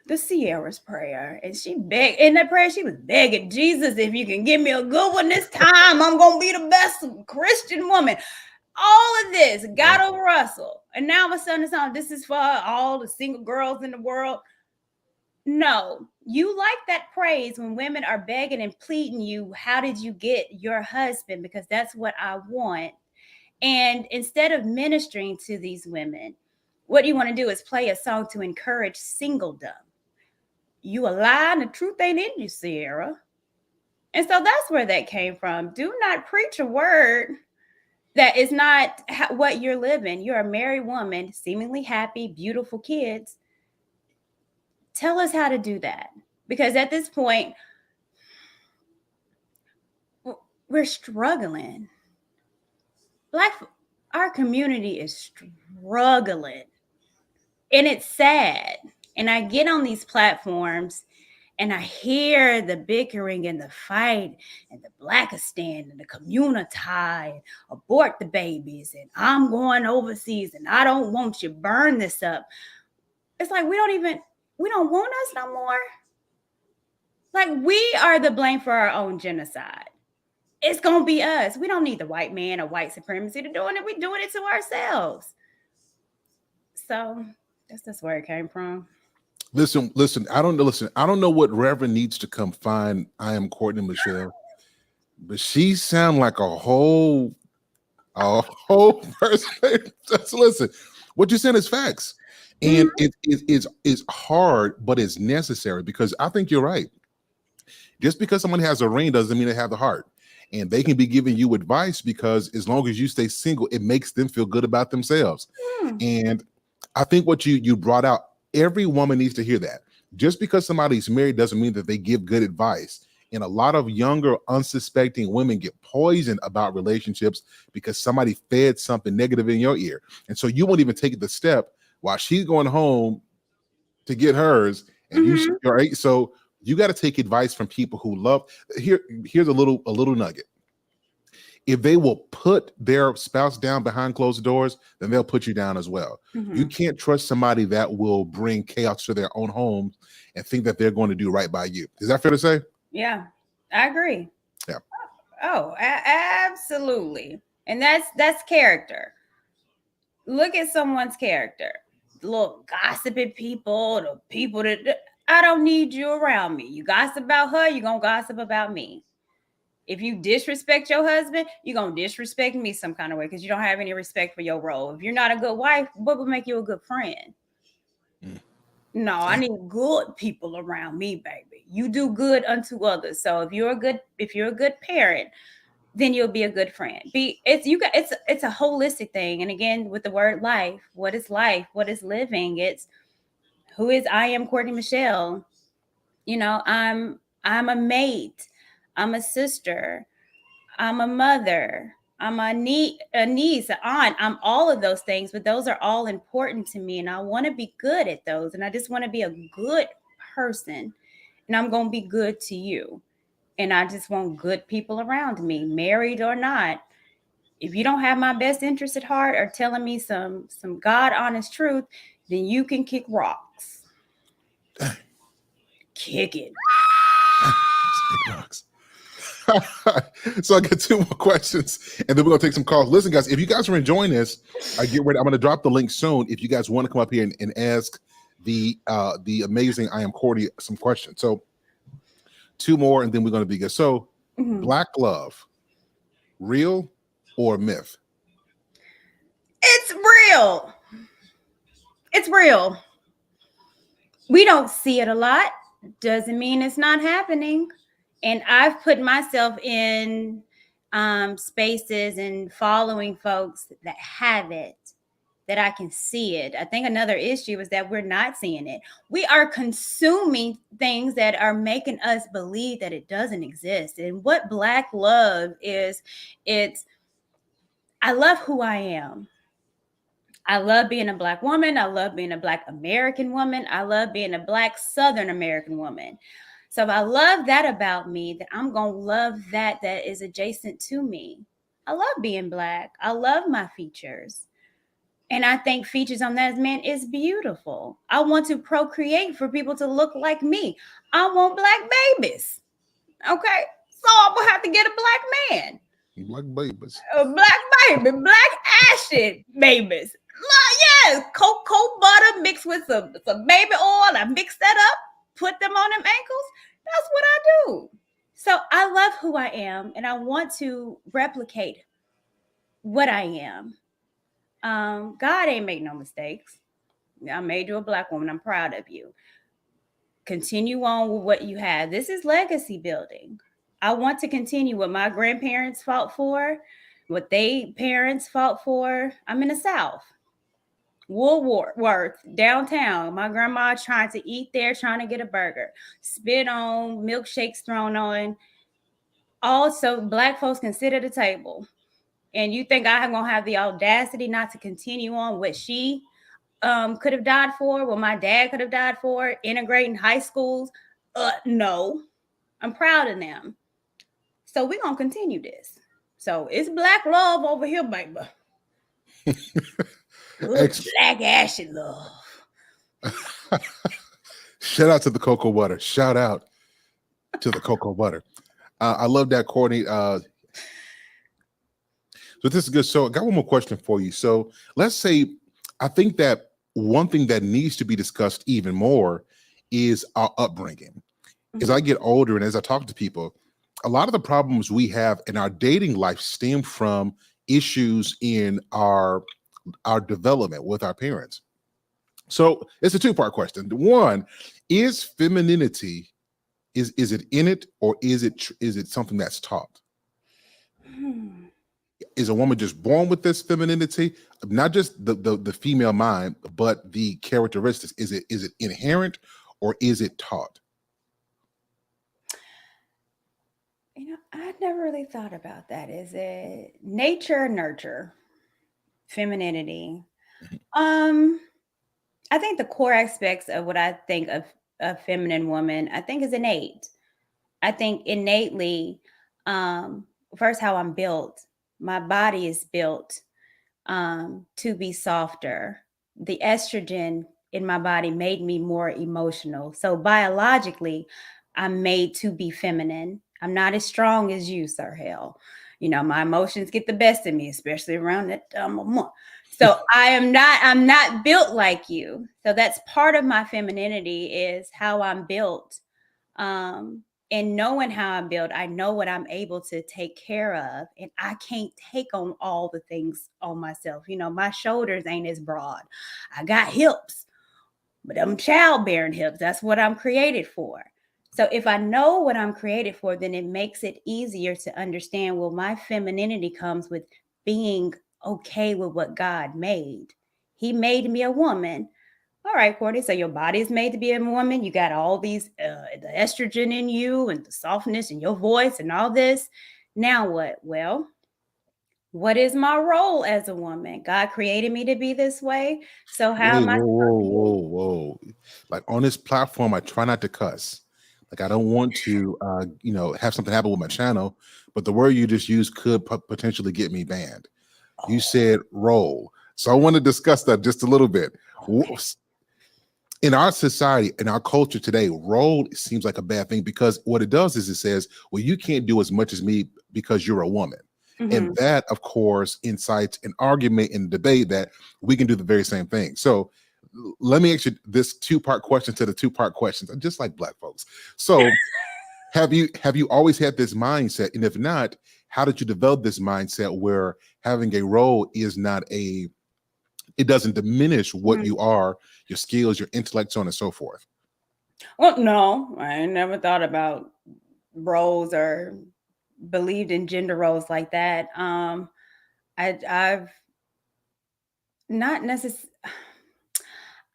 the Sierra's prayer, and she begged, in that prayer, she was begging Jesus, if you can give me a good one this time, I'm going to be the best Christian woman. All of this got over Russell. And now all of a sudden it's on, this is for all the single girls in the world. No, you like that praise when women are begging and pleading you, how did you get your husband? Because that's what I want. And instead of ministering to these women, what you want to do is play a song to encourage singledom. You a lie and the truth ain't in you, Sierra. And so that's where that came from. Do not preach a word that is not what you're living. You're a married woman, seemingly happy, beautiful kids. Tell us how to do that. Because at this point, we're struggling. Our community is struggling. And it's sad. And I get on these platforms and I hear the bickering and the fight and the Blackistan and the community and abort the babies and I'm going overseas and I don't want you, burn this up. It's like we don't want us no more. Like we are the blame for our own genocide. It's going to be us. We don't need the white man or white supremacy to doing it. We're doing it to ourselves. So that's where it came from. Listen. I don't know what Reverend needs to come find IAmCourtneyMichelle, but she sound like a whole person. Just listen. What you're saying is facts. And it's hard, but it's necessary because I think you're right. Just because someone has a ring doesn't mean they have the heart. and they can be giving you advice because as long as you stay single, it makes them feel good about themselves. And I think what you brought out, every woman needs to hear that. Just because somebody's married doesn't mean that they give good advice. And a lot of younger, unsuspecting women get poisoned about relationships because somebody fed something negative in your ear. And so you won't even take the step while she's going home to get hers. And you, all right. So you got to take advice from people who love. Here's a little nugget. If they will put their spouse down behind closed doors, then they'll put you down as well. You can't trust somebody that will bring chaos to their own home and think that they're going to do right by you. Is that fair to say? Yeah, I agree. Yeah. Oh, absolutely. And that's character. Look at someone's character. The little gossiping people, the people that I don't need you around me. You gossip about her, you're going to gossip about me. If you disrespect your husband, you're going to disrespect me some kind of way because you don't have any respect for your role. If you're not a good wife, what would make you a good friend? No, I need good people around me, baby. You do good unto others. So if you're a good parent, then you'll be a good friend. It's a holistic thing. And again, with the word life, what is life? What is living? It's who is IAmCourtneyMichelle. You know, I'm a mate. I'm a sister. I'm a mother. I'm a niece, an aunt. I'm all of those things, but those are all important to me. And I want to be good at those. And I just want to be a good person. And I'm going to be good to you. And I just want good people around me, married or not. If you don't have my best interest at heart or telling me some God honest truth, then you can kick rocks. Kick it. So I got two more questions, and then we're gonna take some calls. Listen, guys, if you guys are enjoying this, get ready. I'm gonna drop the link soon. If you guys want to come up here and ask the amazing IAmCourtney some questions. So two more, and then we're gonna be good. So black love, real or myth? It's real. It's real. We don't see it a lot. Doesn't mean it's not happening. And I've put myself in spaces and following folks that have it, that I can see it. I think another issue is that we're not seeing it. We are consuming things that are making us believe that it doesn't exist. And what black love is, I love who I am. I love being a black woman. I love being a black American woman. I love being a black Southern American woman. So if I love that about me, then I'm going to love that is adjacent to me. I love being black. I love my features. And I think features on that man is beautiful. I want to procreate for people to look like me. I want black babies. Okay? So I'm going to have to get a black man. Black babies. A black baby. Black ashen babies. Yes. Cocoa butter mixed with some baby oil. I mix that up. Put them on them ankles. That's what I do. So I love who I am, and I want to replicate what I am. God ain't make no mistakes. I made you a black woman. I'm proud of you. Continue on with what you have. This is legacy building. I want to continue what my grandparents fought for, what they parents fought for. I'm in the South. Woolworth, downtown. My grandma trying to eat there, trying to get a burger. Spit on, milkshakes thrown on. Also, black folks can sit at a table. And you think I'm going to have the audacity not to continue on what she could have died for, what my dad could have died for, integrating high schools? No. I'm proud of them. So we're going to continue this. So it's black love over here, baby. Black ashen love. Shout out to the cocoa butter. Shout out to the cocoa butter. I love that, Courtney. So this is good. So I got one more question for you. So let's say, I think that one thing that needs to be discussed even more is our upbringing. As I get older and as I talk to people, a lot of the problems we have in our dating life stem from issues in our development with our parents. So it's a two-part question. One, is femininity, is it in it, or is it something that's taught? Is a woman just born with this femininity? Not just the female mind, but the characteristics. Is it inherent or is it taught? I never really thought about that. Is it nature or nurture? Femininity. I think the core aspects of what I think of a feminine woman, I think is innate. I think innately, first how I'm built, my body is built to be softer. The estrogen in my body made me more emotional. So biologically, I'm made to be feminine. I'm not as strong as you, Sir Hale. My emotions get the best of me, especially around that month. So I'm not built like you. So that's part of my femininity is how I'm built. And knowing how I'm built, I know what I'm able to take care of, and I can't take on all the things on myself. My shoulders ain't as broad. I got hips, but I'm childbearing hips. That's what I'm created for. So if I know what I'm created for, then it makes it easier to understand, well, my femininity comes with being okay with what God made. He made me a woman. All right, Courtney. So your body is made to be a woman. You got all these, the estrogen in you and the softness in your voice and all this. Now what? Well, what is my role as a woman? God created me to be this way. So how Wait, am I whoa, supposed whoa, to whoa, be? whoa. Like on this platform, I try not to cuss. Like I don't want to, have something happen with my channel, but the word you just used could potentially get me banned. You said role. So I want to discuss that just a little bit. Okay. In our society, in our culture today, role seems like a bad thing because what it does is it says, well, you can't do as much as me because you're a woman. And Mhm. that, of course, incites an argument and debate that we can do the very same thing. So let me ask you this two-part question to the two-part questions, just like Black folks. So have you always had this mindset? And if not, how did you develop this mindset where having a role is not it doesn't diminish what Mhm. you are, your skills, your intellect, so on and so forth? Well, no, I never thought about roles or believed in gender roles like that. I've not necessarily.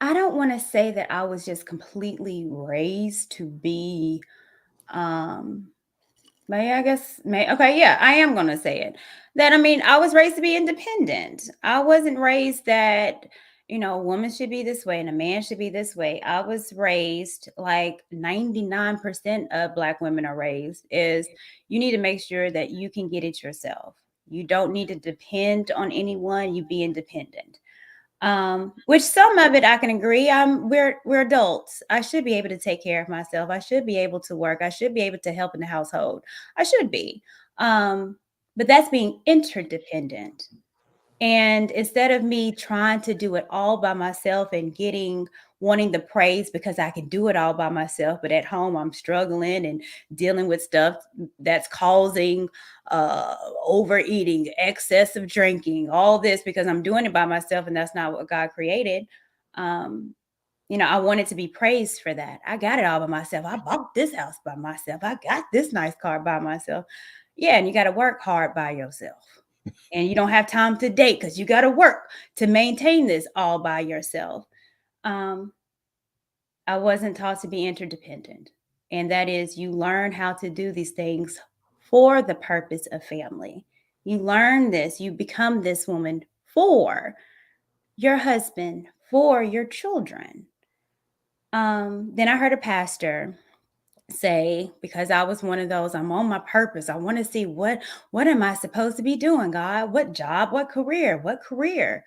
I don't want to say that I was just completely raised to be um I guess okay, yeah, I am gonna say it. That I mean, I was raised to be independent. I wasn't raised that, a woman should be this way and a man should be this way. I was raised like 99% of Black women are raised is you need to make sure that you can get it yourself. You don't need to depend on anyone, you be independent. Which some of it I can agree. We're adults. I should be able to take care of myself. I should be able to work. I should be able to help in the household. I should be. Um, but that's being interdependent. And instead of me trying to do it all by myself and wanting the praise because I can do it all by myself, but at home I'm struggling and dealing with stuff that's causing overeating, excessive drinking, all this because I'm doing it by myself and that's not what God created. Um, I wanted to be praised for that. I got it all by myself. I bought this house by myself. I got this nice car by myself. Yeah, and you got to work hard by yourself and you don't have time to date because you got to work to maintain this all by yourself. Um, I wasn't taught to be interdependent, and that is you learn how to do these things for the purpose of family. You learn this, you become this woman for your husband, for your children. Then I heard a pastor say, because I was one of those, I'm on my purpose. I want to see what am I supposed to be doing, God? What job, what career?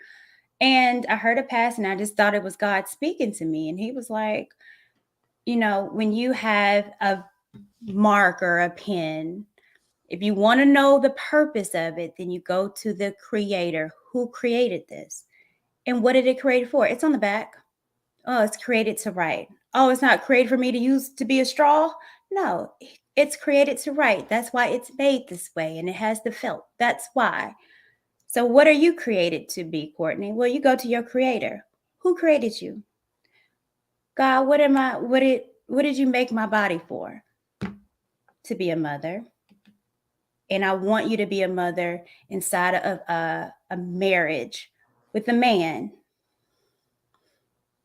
And I heard a pastor and I just thought it was God speaking to me. And he was like, when you have a mark or a pen, if you want to know the purpose of it, then you go to the creator who created this. And what did it create for? It's on the back. Oh, it's created to write. Oh, it's not created for me to use to be a straw. No, it's created to write. That's why it's made this way and it has the felt. That's why. So what are you created to be, Courtney? Well, you go to your creator. Who created you? God, what did you make my body for? To be a mother. And I want you to be a mother inside of a marriage with a man.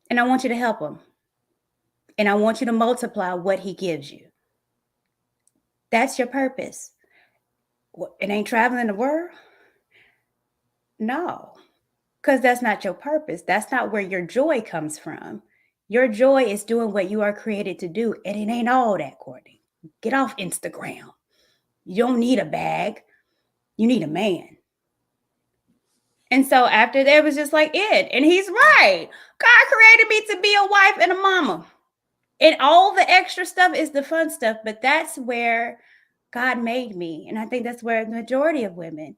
And I want you to help him. And I want you to multiply what he gives you. That's your purpose. It ain't traveling the world? No, because that's not your purpose. That's not where your joy comes from. Your joy is doing what you are created to do. And it ain't all that, Courtney. Get off Instagram. You don't need a bag. You need a man. And so after that, it was just like it. And he's right. God created me to be a wife and a mama. And all the extra stuff is the fun stuff. But that's where God made me. And I think that's where the majority of women,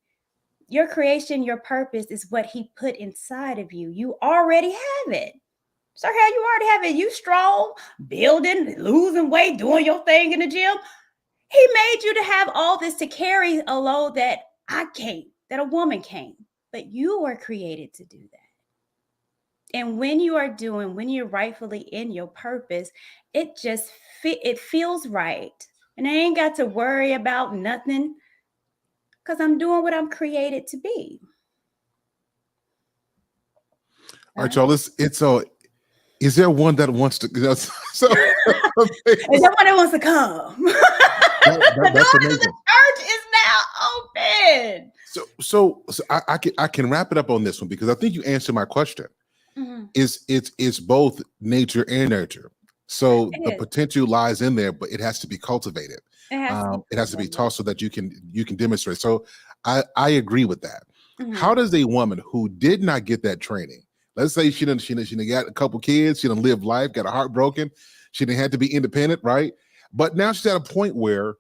your creation, your purpose is what he put inside of you. You already have it. So how you already have it. You strong, building, losing weight, doing your thing in the gym. He made you to have all this to carry a load that I can't, that a woman can't. But you were created to do that. And when you're rightfully in your purpose, it just it feels right. And I ain't got to worry about nothing because I'm doing what I'm created to be. All right, y'all. Is there one that wants to? Is there one that wants to come? The door to the church is now open. So I can wrap it up on this one because I think you answered my question. Mm-hmm. It's both nature and nurture. So the potential lies in there, but it has to be cultivated. It has to be taught so that you can demonstrate. So I agree with that. Mm-hmm. How does a woman who did not get that training, let's say she done got a couple kids, she done lived life, got her heart broken, she didn't have to be independent, right? But now she's at a point where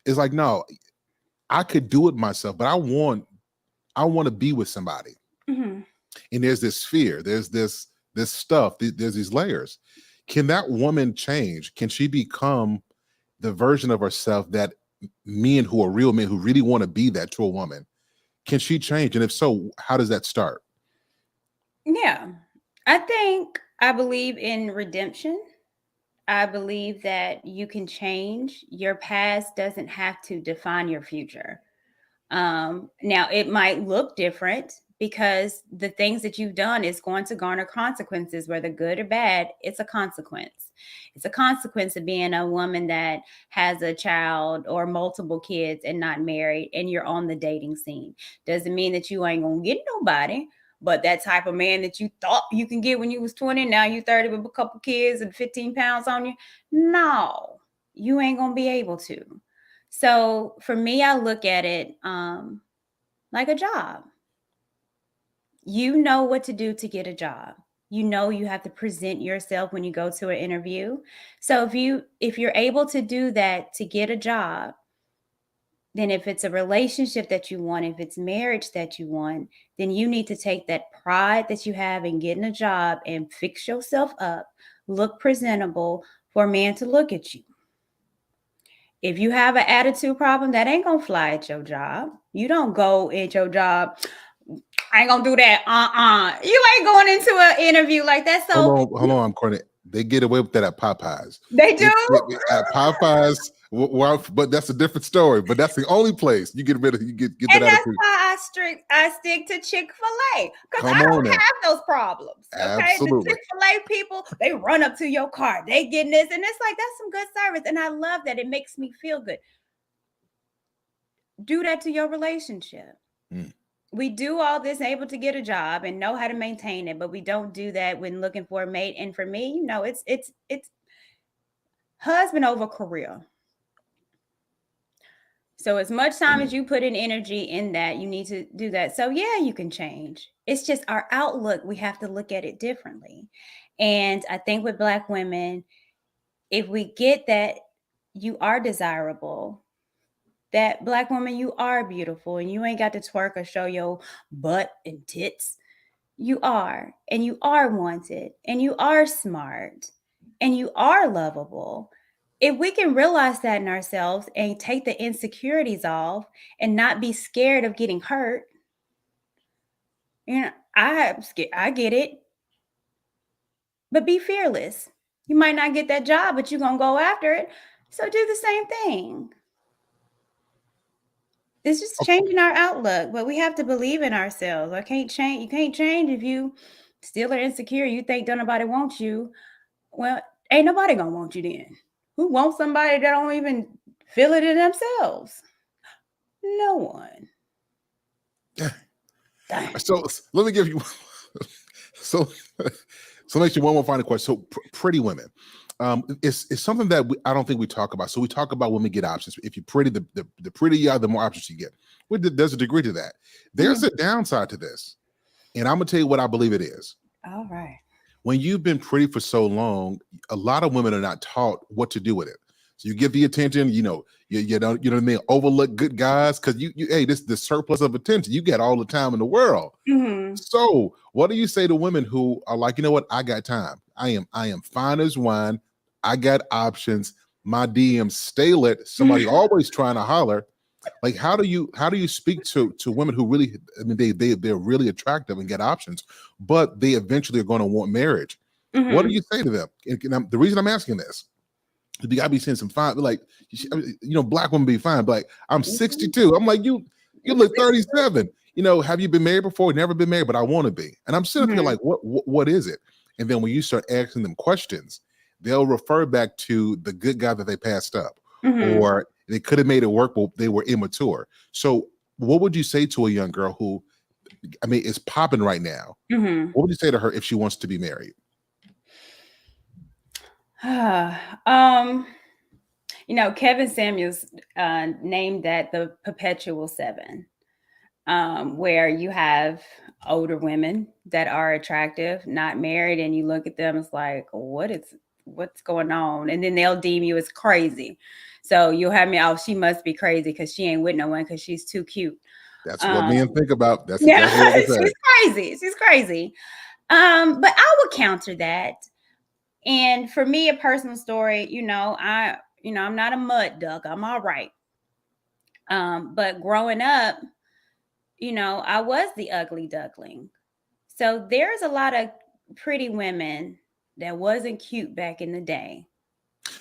it's like, no, I could do it myself, but I want to be with somebody. Mm-hmm. And there's this fear, there's this stuff, there's these layers. Can that woman change? Can she become the version of herself that men who are real men who really want to be that to a woman? Can she change? And if so, how does that start? Yeah, I believe in redemption. I believe that you can change. Your past doesn't have to define your future. Now, it might look different because the things that you've done is going to garner consequences, whether good or bad. It's a consequence. It's a consequence of being a woman that has a child or multiple kids and not married, and you're on the dating scene. Doesn't mean that you ain't going to get nobody. But that type of man that you thought you can get when you was 20, now you 30 with a couple kids and 15 pounds on you. No, you ain't going to be able to. So for me, I look at it like a job. You know what to do to get a job. You know you have to present yourself when you go to an interview. So if you're able to do that to get a job, then if it's a relationship that you want, if it's marriage that you want, then you need to take that pride that you have in getting a job and fix yourself up, look presentable for a man to look at you. If you have an attitude problem, that ain't going to fly at your job. You don't go at your job, I ain't going to do that. You ain't going into an interview like that. So hold on, Courtney. They get away with that at Popeyes. They do? At Popeyes, but that's a different story. But that's the only place you get rid of. You get that. And that's why I stick to Chick-fil-A because I don't have those problems. Okay, absolutely. The Chick-fil-A people, they run up to your car, they getting this, and it's like that's some good service, and I love that. It makes me feel good. Do that to your relationship. We do all this able to get a job and know how to maintain it, but we don't do that when looking for a mate. And for me, it's husband over career. So as much time as you put in energy in that, you need to do that. So yeah, you can change. It's just our outlook. We have to look at it differently. And I think with Black women, if we get that you are desirable, that Black woman, you are beautiful and you ain't got to twerk or show your butt and tits. You are, and you are wanted, and you are smart, and you are lovable. If we can realize that in ourselves and take the insecurities off and not be scared of getting hurt, I get it. But be fearless. You might not get that job, but you're going to go after it. So do the same thing. It's just changing our outlook, but we have to believe in ourselves. I can't change. You can't change if you still are insecure. You think don't nobody wants you. Well, ain't nobody gonna want you then. Who wants somebody that don't even feel it in themselves? No one. Dang. So let me give you so so let me ask you one more final question. So pretty women. It's something that I don't think we talk about. So we talk about women get options. If you're pretty, the prettier you are, the more options you get. There's a degree to that. There's a downside to this. And I'm gonna tell you what I believe it is. All right. When you've been pretty for so long, a lot of women are not taught what to do with it. So you get the attention, you know what I mean, overlook good guys because you hey, this the surplus of attention. You get all the time in the world. Mm-hmm. So what do you say to women who are like, you know what, I got time. I am fine as wine. I got options. My DMs stay lit. Somebody always trying to holler. Like, how do you speak to women who really, I mean, they're really attractive and get options, but they eventually are going to want marriage? What do you say to them? And the reason I'm asking this is you gotta be seeing some fine, like, black women be fine, but like, I'm 62. I'm like, you look 37. Have you been married before? Never been married, but I want to be. And I'm sitting there like, what is it? And then when you start asking them questions, they'll refer back to the good guy that they passed up, or they could have made it work, but they were immature. So what would you say to a young girl who, I mean, is popping right now? What would you say to her if she wants to be married? Kevin Samuels named that the perpetual 7, where you have older women that are attractive, not married, and you look at them, it's like, what's going on? And then they'll deem you as crazy. So you'll have me, oh, she must be crazy because she ain't with no one because she's too cute. That's what men think about. That's exactly what they say. She's crazy. But I would counter that. And for me, a personal story, I'm not a mud duck. I'm all right. But growing up, I was the ugly duckling. So there's a lot of pretty women that wasn't cute back in the day.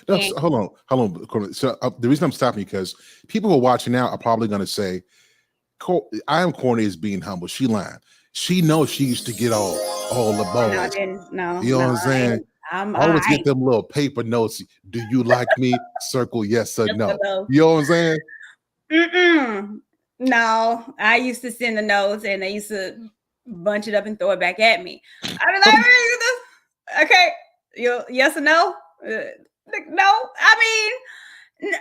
No, so, hold on. So the reason I'm stopping you because people who are watching now are probably going to say, Courtney is being humble. She lying. She knows she used to get all the balls. No, you know what I'm saying? I always get them little paper notes. Do you like me? Circle yes or no. You know what I'm saying? No, I used to send the notes and they used to bunch it up and throw it back at me. I'd be like, okay, yes or no? No, I mean,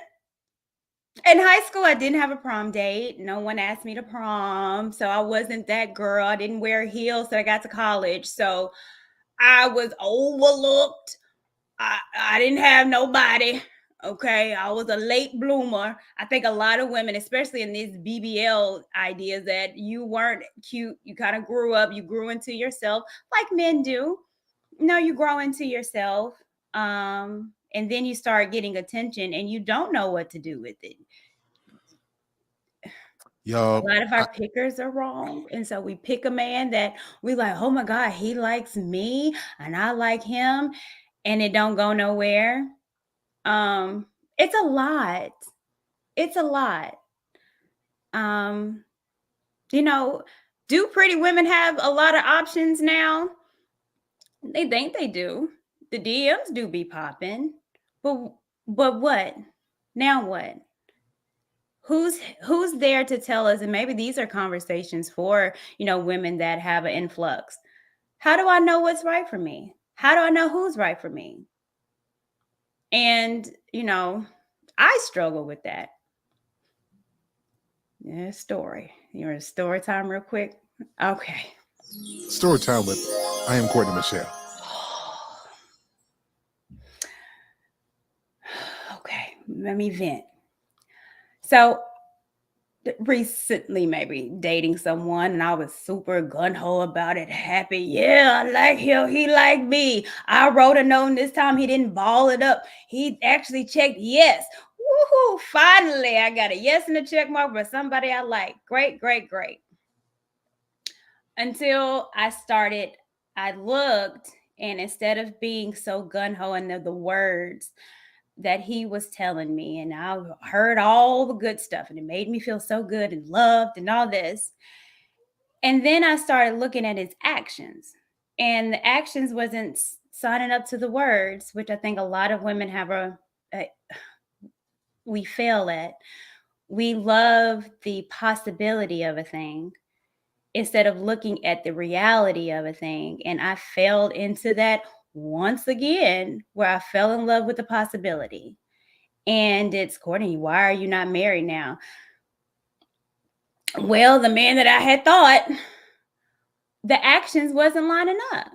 in high school, I didn't have a prom date. No one asked me to prom. So I wasn't that girl. I didn't wear heels till I got to college. So I was overlooked. I didn't have nobody. Okay. I was a late bloomer. I think a lot of women, especially in these BBL ideas, that you weren't cute. You kind of grew up. You grew into yourself like men do. No, you grow into yourself. And then you start getting attention and you don't know what to do with it. Yo, a lot of our pickers are wrong. And so we pick a man that we like, oh my God, he likes me and I like him, and it don't go nowhere. It's a lot. It's a lot. Do pretty women have a lot of options now? They think they do. The DMs do be popping. But what? Now what? Who's there to tell us? And maybe these are conversations for, women that have an influx. How do I know what's right for me? How do I know who's right for me? And, I struggle with that. Yeah, story. You're in story time real quick? Okay. Story time with IAmCourtneyMichelle. Okay, let me vent. So recently, maybe dating someone, and I was super gun-ho about it, happy. Yeah, I like him. He liked me. I wrote a note, and this time he didn't ball it up. He actually checked yes. Woohoo! Finally, I got a yes and a check mark for somebody I like. Great, great, great. Until I looked, and instead of being so gun-ho in the words, that he was telling me, and I heard all the good stuff, and it made me feel so good and loved and all this. And then I started looking at his actions, and the actions wasn't signing up to the words, which I think a lot of women have we fail at. We love the possibility of a thing instead of looking at the reality of a thing. And I fell into that once again, where I fell in love with the possibility. And it's, Courtney, why are you not married now? Well, the man that I had thought, the actions wasn't lining up.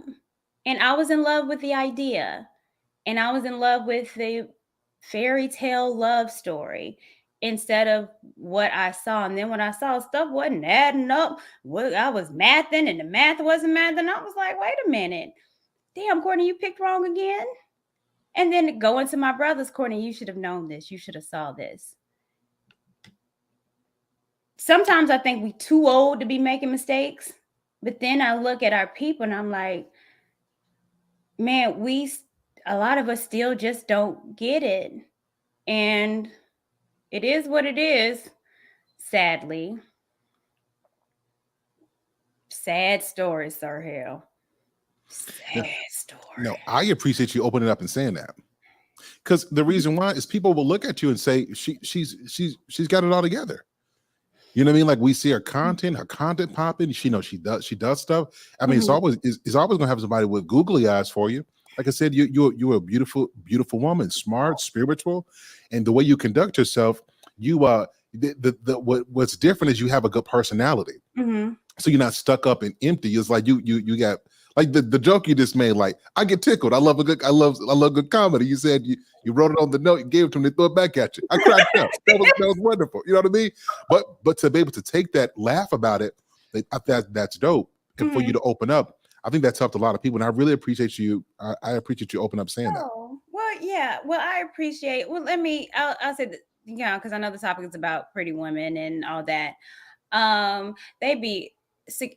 And I was in love with the idea. And I was in love with the fairy tale love story instead of what I saw. And then when I saw stuff wasn't adding up, I was mathing and the math wasn't mathing, I was like, wait a minute. Damn, Courtney, you picked wrong again. And then going to my brothers, Courtney, you should have known this. You should have saw this. Sometimes I think we too old to be making mistakes. But then I look at our people and I'm like, man, a lot of us still just don't get it. And it is what it is, sadly. Sad story, Sir HALE. Sad story. No, I appreciate you opening up and saying that. Because the reason why is people will look at you and say, she's got it all together. You know what I mean? Like, we see her content popping. She does stuff. I mean, it's always gonna have somebody with googly eyes for you. Like I said, you're a beautiful woman, smart, spiritual, and the way you conduct yourself, what's different is you have a good personality. So you're not stuck up and empty. It's like you got, like the joke you just made. Like, I get tickled. I love good comedy. You said you wrote it on the note, you gave it to them, they throw it back at you. I cracked up. That was wonderful. You know what I mean? But to be able to take that, laugh about it, that's dope. And for you to open up, I think that's helped a lot of people. And I really appreciate you. I appreciate you open up saying that. Well, yeah. Well, I appreciate. Well, I'll say that, because I know the topic is about pretty women and all that.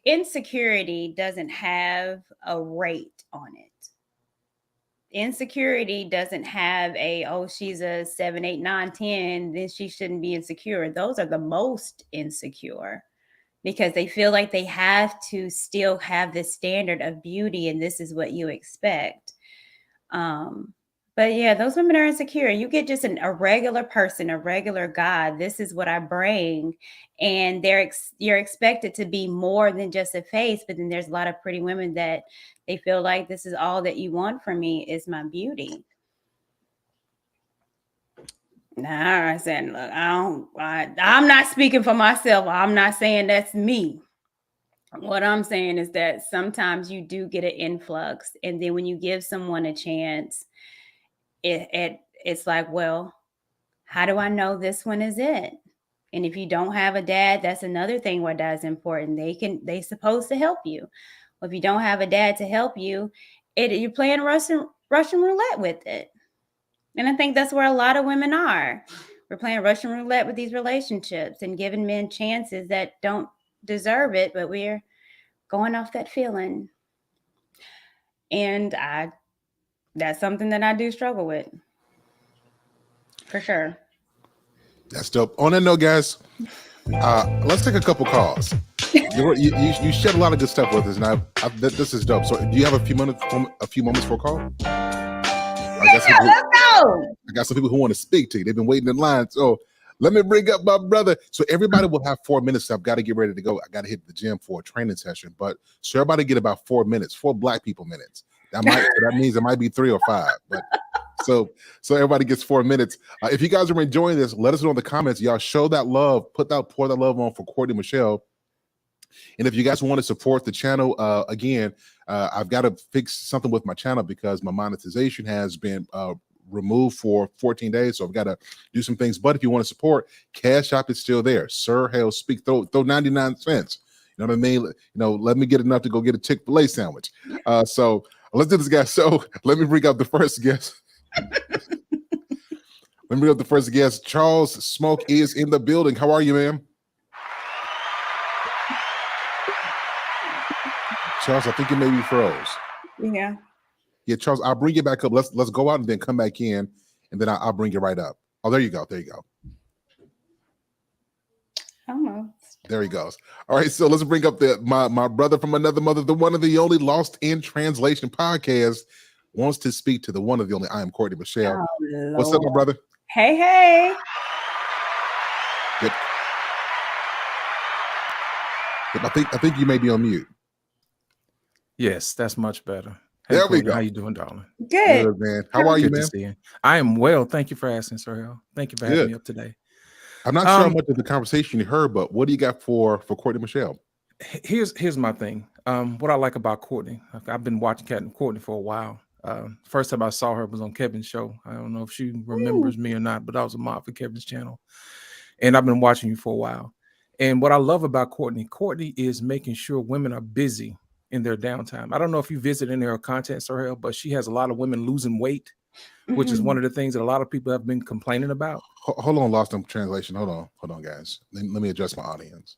Insecurity doesn't have a rate on it. Insecurity doesn't have she's a 7, 8, 9, 10, then she shouldn't be insecure. Those are the most insecure because they feel like they have to still have this standard of beauty and this is what you expect. But yeah, those women are insecure. You get just a regular person, a regular guy. This is what I bring. And you're expected to be more than just a face. But then there's a lot of pretty women that they feel like this is all that you want from me is my beauty. Nah, I said, look, I'm not speaking for myself. I'm not saying that's me. What I'm saying is that sometimes you do get an influx. And then when you give someone a chance, it's like, well, how do I know this one is it? And if you don't have a dad, that's another thing where dad's important. They supposed to help you. Well, if you don't have a dad to help you, you're playing Russian roulette with it. And I think that's where a lot of women are. We're playing Russian roulette with these relationships and giving men chances that don't deserve it, but we're going off that feeling. And that's something that I do struggle with. For sure. That's dope. On that note, guys, let's take a couple calls. You shared a lot of good stuff with us, and this is dope. So, do you have a few moments for a call? Let's go. I got some people who want to speak to you. They've been waiting in line. So, let me bring up my brother. So, everybody will have 4 minutes. So I've got to get ready to go. I got to hit the gym for a training session. But so everybody get about 4 minutes, 4 Black people minutes. That means it might be 3 or 5. But so everybody gets 4 minutes. If you guys are enjoying this, let us know in the comments. Y'all show that love, pour that love on for Courtney Michelle. And if you guys want to support the channel, again, I've got to fix something with my channel because my monetization has been removed for 14 days. So I've got to do some things. But if you want to support, Cash App is still there. Sir HALE Speak. Throw 99 cents. You know what I mean? Let me get enough to go get a Chick-fil-A sandwich. So let's do this, guys. So let me bring up the first guest. Charles Smoke is in the building. How are you, ma'am? Charles, I think you maybe froze. Yeah. Yeah, Charles, I'll bring you back up. Let's go out and then come back in and then I'll bring you right up. Oh, there you go. There you go. Almost. There he goes. All right, so let's bring up my brother from another mother, the one and the only Lost in Translation podcast, wants to speak to the one and the only IAmCourtneyMichelle. Oh, What's up, my brother? Hey, hey. Yep. I think you may be on mute. Yes, that's much better. Hey, There we Courtney, go. how you doing, darling? Good. Good, man. How are you, Good man? to see you. I am well. Thank you for asking, Sir Hale. Thank you for having Good. me up today. I'm not sure how much of the conversation you heard, but what do you got for CourtneyMichelle? Here's my thing. What I like about Courtney, I've been watching Courtney for a while. First time I saw her was on Kevin's show. I don't know if she remembers me or not, but I was a mod for Kevin's channel, and I've been watching you for a while. And what I love about Courtney is making sure women are busy in their downtime. I don't know if you visit any of her content, Sir Hale, but she has a lot of women losing weight, which is one of the things that a lot of people have been complaining about. Hold on, Lost in Translation. Hold on, guys. Let me adjust my audience.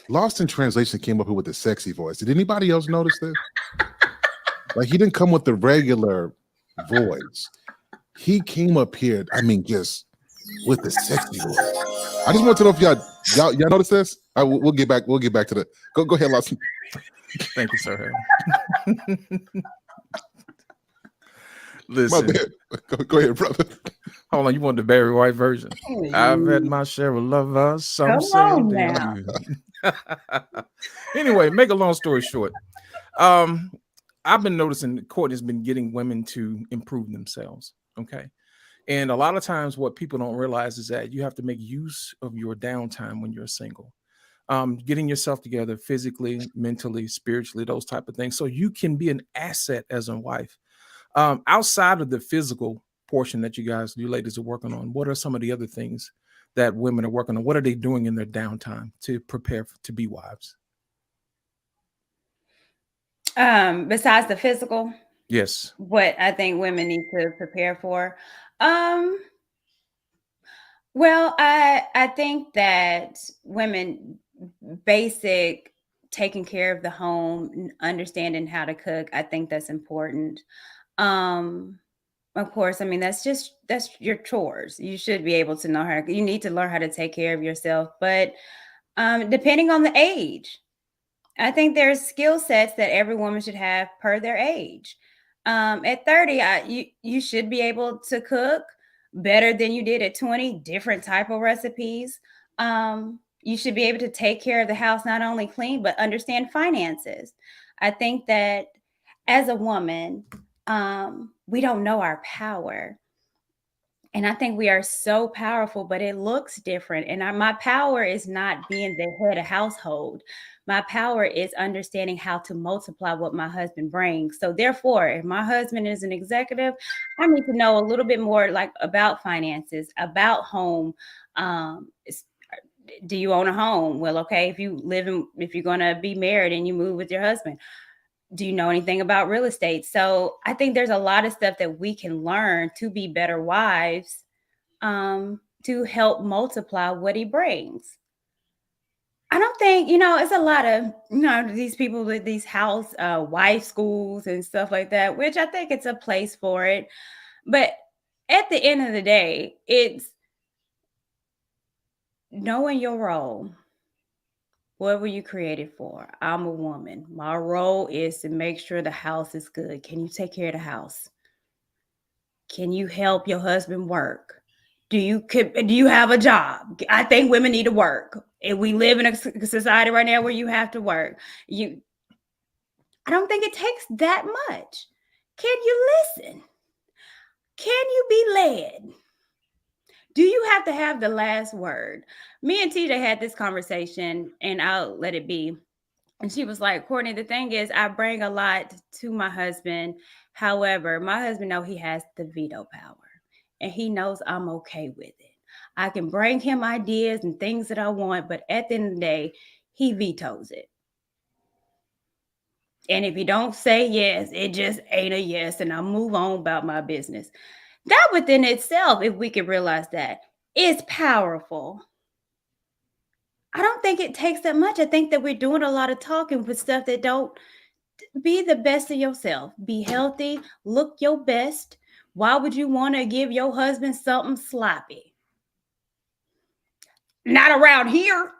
Lost in Translation came up here with the sexy voice. Did anybody else notice this? Like, he didn't come with the regular voice. He came up here, I mean, just with the sexy voice. I just want to know if y'all notice this. We'll get back to the go ahead, Lost. Thank you, Sir Hale. Listen, go ahead, brother. Hold on, you want the Barry White version? I've had my share of lovers. Some Come say on they now. do. Anyway, make a long story short, I've been noticing Courtney's been getting women to improve themselves. Okay. And a lot of times what people don't realize is that you have to make use of your downtime when you're single. Getting yourself together physically, mentally, spiritually, those type of things, so you can be an asset as a wife. Outside of the physical portion that you ladies are working on, what are some of the other things that women are working on? What are they doing in their downtime to prepare to be wives? Besides the physical, Yes. what I think women need to prepare for. Well, I think that women basic taking care of the home, understanding how to cook, I think that's important. Of course, I mean that's your chores. You should be able to know you need to learn how to take care of yourself, but depending on the age, I think there's skill sets that every woman should have per their age. At 30, you should be able to cook better than you did at 20, different type of recipes. You should be able to take care of the house, not only clean, but understand finances. I think that as a woman, we don't know our power. And I think we are so powerful, but it looks different. And my power is not being the head of household. My power is understanding how to multiply what my husband brings. So therefore, if my husband is an executive, I need to know a little bit more like about finances, about home. Do you own a home? Well, okay, if you're going to be married and you move with your husband, do you know anything about real estate? So I think there's a lot of stuff that we can learn to be better wives, to help multiply what he brings. I don't think, it's a lot of, these people with these house wife schools and stuff like that, which I think it's a place for it. But at the end of the day, it's knowing your role. What were you created for? I'm a woman. My role is to make sure the house is good. Can you take care of the house? Can you help your husband work? Do you have a job? I think women need to work. And we live in a society right now where you have to work. I don't think it takes that much. Can you listen? Can you be led? Do you have to have the last word? Me and TJ had this conversation, and I'll let it be. And she was like, Courtney, the thing is, I bring a lot to my husband. However, my husband knows he has the veto power, and he knows I'm okay with it. I can bring him ideas and things that I want, but at the end of the day, he vetoes it. And if you don't say yes, it just ain't a yes, and I move on about my business. That within itself, if we could realize that, is powerful. I don't think it takes that much. I think that we're doing a lot of talking with stuff that be the best of yourself. Be healthy. Look your best. Why would you want to give your husband something sloppy? Not around here.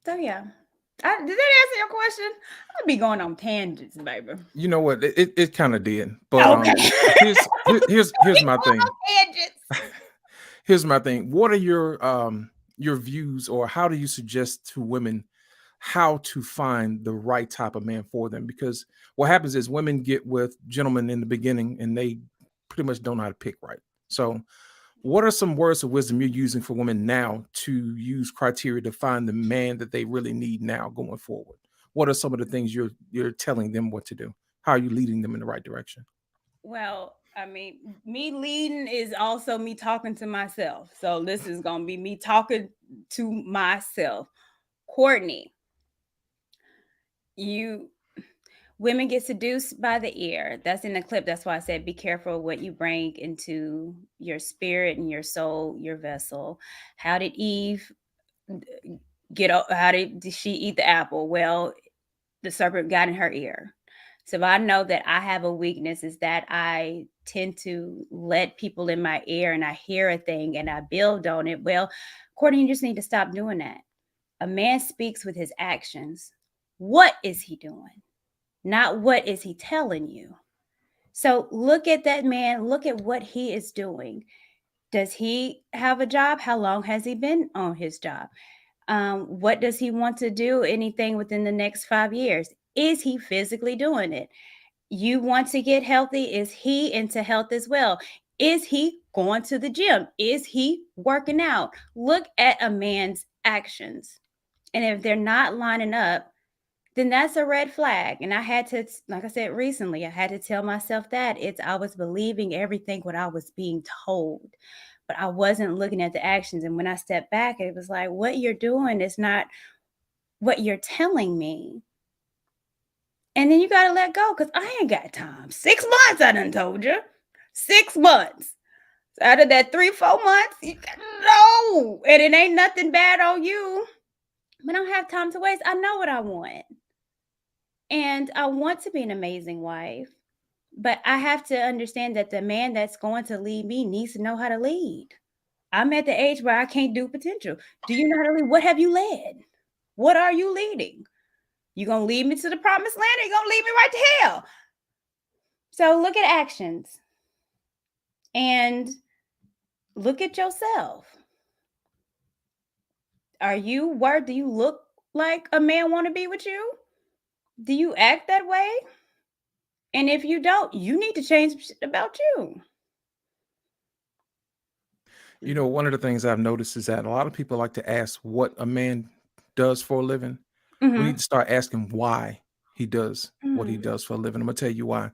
So yeah. Did that answer your question? I'll be going on tangents, baby. You know what? It kind of did. But Okay. here's my thing. Tangents. Here's my thing. What are your views, or how do you suggest to women how to find the right type of man for them? Because what happens is women get with gentlemen in the beginning and they pretty much don't know how to pick right. So what are some words of wisdom you're using for women now to use criteria to find the man that they really need now going forward? What are some of the things you're telling them what to do? How are you leading them in the right direction? Well, I mean, me leading is also me talking to myself. So this is going to be me talking to myself. Courtney, women get seduced by the ear. That's in the clip. That's why I said be careful what you bring into your spirit and your soul, your vessel. How did Eve how did she eat the apple? Well, the serpent got in her ear. So if I know that I have a weakness, is that I tend to let people in my ear and I hear a thing and I build on it. Well, Courtney, you just need to stop doing that. A man speaks with his actions. What is he doing? Not what is he telling you. So look at that man. Look at what he is doing. Does he have a job? How long has he been on his job? What does he want to do? Anything within the next 5 years? Is he physically doing it? You want to get healthy? Is he into health as well? Is he going to the gym? Is he working out? Look at a man's actions. And if they're not lining up, then that's a red flag. And I had to, like I said recently, I had to tell myself that I was believing everything what I was being told, but I wasn't looking at the actions. And when I stepped back, it was like, what you're doing is not what you're telling me. And then you got to let go, because I ain't got time. 6 months, I done told you. 6 months. So out of that 3-4 months, no. And it ain't nothing bad on you. But I don't have time to waste. I know what I want. And I want to be an amazing wife. But I have to understand that the man that's going to lead me needs to know how to lead. I'm at the age where I can't do potential. Do you know how to lead? What have you led? What are you leading? You going to lead me to the promised land, or you going to lead me right to hell? So look at actions and look at yourself. Do you look like a man want to be with you? Do you act that way? And if you don't, you need to change about you. You know, one of the things I've noticed is that a lot of people like to ask what a man does for a living. We need to start asking why he does what he does for a living. I'm going to tell you why.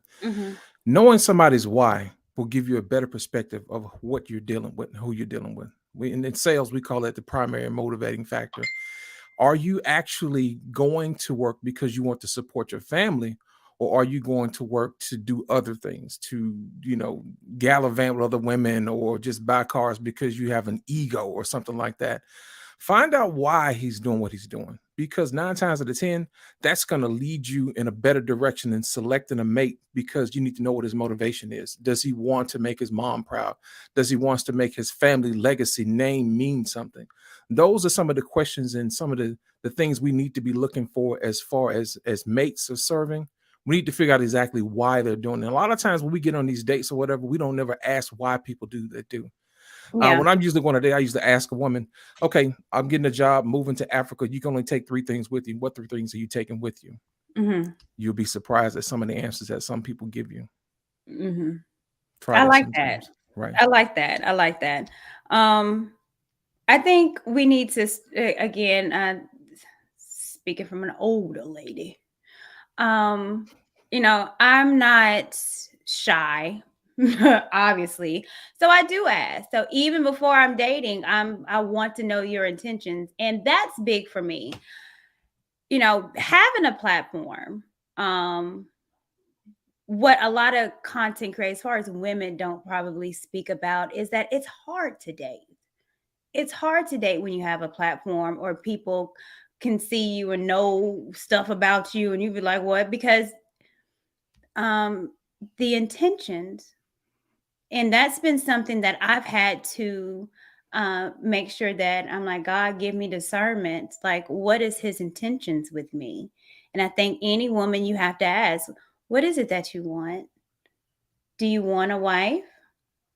Knowing somebody's why will give you a better perspective of what you're dealing with and who you're dealing with. In sales, we call it the primary motivating factor. Are you actually going to work because you want to support your family, or are you going to work to do other things, to, gallivant with other women, or just buy cars because you have an ego or something like that? Find out why he's doing what he's doing, because 9 times out of 10, that's going to lead you in a better direction than selecting a mate, because you need to know what his motivation is. Does he want to make his mom proud? Does he wants to make his family legacy name mean something? Those are some of the questions and some of the things we need to be looking for as far as mates are serving. We need to figure out exactly why they're doing it. A lot of times when we get on these dates or whatever, we don't never ask why people do that do. Yeah. When I'm usually going on a date, I used to ask a woman, okay, I'm getting a job, moving to Africa. You can only take 3 things with you. What 3 things are you taking with you? You'll be surprised at some of the answers that some people give you. I like that. Right. I like that. I like that. I think we need to, again, speaking from an older lady, I'm not shy, obviously. So I do ask. So even before I'm dating, I want to know your intentions. And that's big for me. Having a platform, what a lot of content creators, as far as women don't probably speak about, is that it's hard to date. It's hard to date when you have a platform or people can see you and know stuff about you, and you be like, what? Because the intentions, and that's been something that I've had to make sure that I'm like, God, give me discernment. Like, what is his intentions with me? And I think any woman, you have to ask, what is it that you want? Do you want a wife?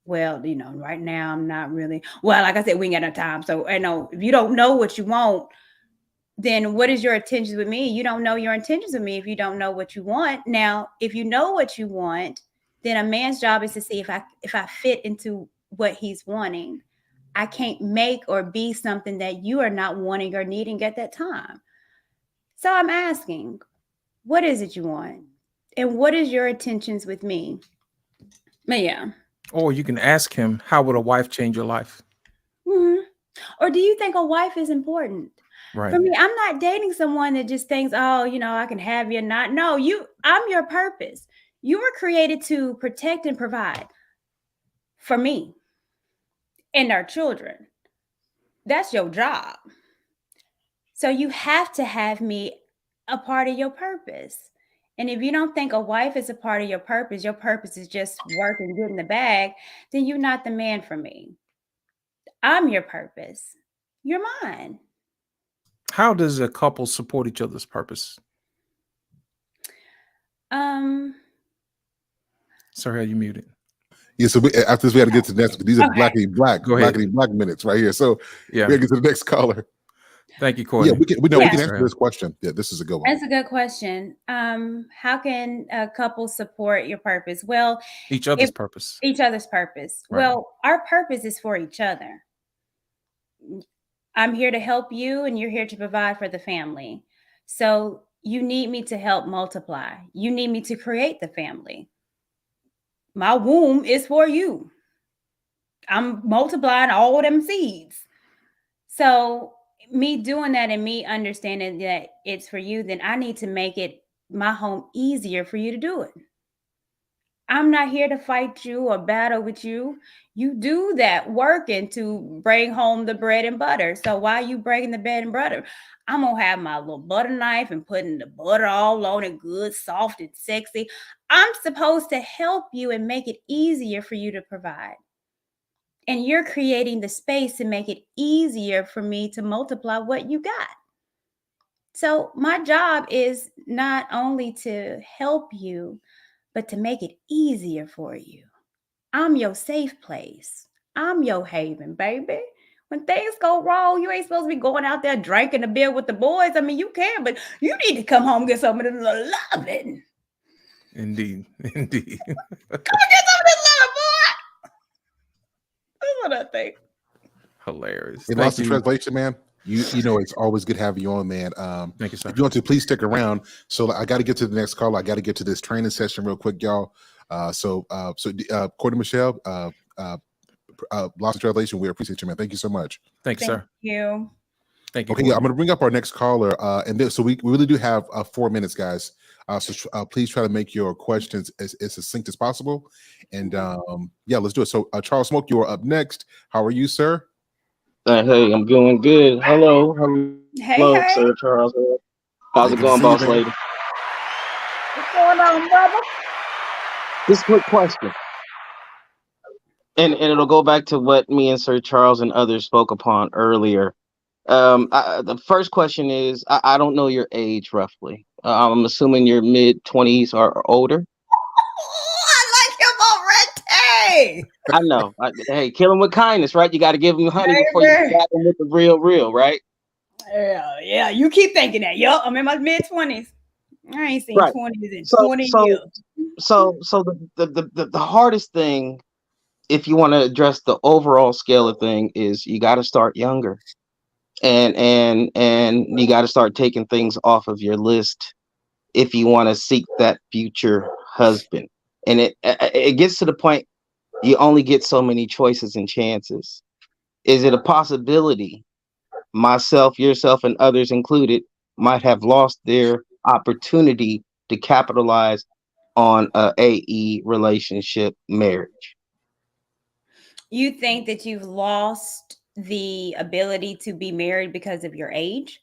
Well, right now I'm not really. Well, like I said, we ain't got no time. So I know if you don't know what you want, then what is your intentions with me? You don't know your intentions with me if you don't know what you want. Now, if you know what you want, then a man's job is to see if I fit into what he's wanting. I can't make or be something that you are not wanting or needing at that time. So I'm asking, what is it you want? And what is your intentions with me? But yeah. Or you can ask him, how would a wife change your life? Mm-hmm. Or do you think a wife is important? Right. For me, I'm not dating someone that just thinks, oh, I can have you or not. No, I'm your purpose. You were created to protect and provide for me and our children. That's your job. So you have to have me a part of your purpose. And if you don't think a wife is a part of your purpose is just work and get in the bag, then you're not the man for me. I'm your purpose. You're mine. How does a couple support each other's purpose? Sorry, you muted. Yeah, so after this, we had to get to the next. These are Okay. blackity black minutes right here. So yeah, we got to get to the next caller. Thank you, Courtney. Yeah, we can answer this question. Yeah, this is a good one. That's a good question. How can a couple support your purpose? Well, each other's purpose. Each other's purpose. Right. Well, our purpose is for each other. I'm here to help you, and you're here to provide for the family. So you need me to help multiply. You need me to create the family. My womb is for you. I'm multiplying all them seeds. So me doing that and me understanding that it's for you, then I need to make it my home easier for you to do it. I'm not here to fight you or battle with you. You do that working to bring home the bread and butter. So while you bringing the bread and butter, I'm going to have my little butter knife and putting the butter all on it, good, soft, and sexy. I'm supposed to help you and make it easier for you to provide. And you're creating the space to make it easier for me to multiply what you got. So my job is not only to help you, but to make it easier for you. I'm your safe place. I'm your haven, baby. When things go wrong, you ain't supposed to be going out there drinking a beer with the boys. I mean, you can, but you need to come home and get some of this loving. Indeed. Come and get some of this love, boy. That's what I think. Hilarious. In lost in translation, man. You know it's always good having you on, man. Thank you, sir. If you want to, please stick around. So I got to get to the next call. I got to get to this training session real quick, y'all. Courtney Michelle, lost in translation. We appreciate you, man. Thank you so much. Thank you, sir. Thank you. Okay, yeah, I'm going to bring up our next caller, and then, so we really do have 4 minutes, guys. Please try to make your questions as succinct as possible. And yeah, let's do it. So Charles Smoke, you are up next. How are you, sir? Hey, I'm doing good. Hello, Hey. Sir Charles. How's it going, boss lady? What's going on, brother? Just a quick question, and it'll go back to what me and Sir Charles and others spoke upon earlier. The first question is, I don't know your age roughly. I'm assuming you're mid-20s or older. I know. Hey, kill him with kindness, right? You got to give him honey before you grab him with the real, right? Yeah. You keep thinking that. Yup, I'm in my mid-20s. I ain't seen 20s in 20 years. So the hardest thing, if you want to address the overall scale of thing, is you got to start younger, and you got to start taking things off of your list if you want to seek that future husband. And it gets to the point. You only get so many choices and chances. Is it a possibility myself, yourself, and others included might have lost their opportunity to capitalize on a AE relationship marriage? You think that you've lost the ability to be married because of your age?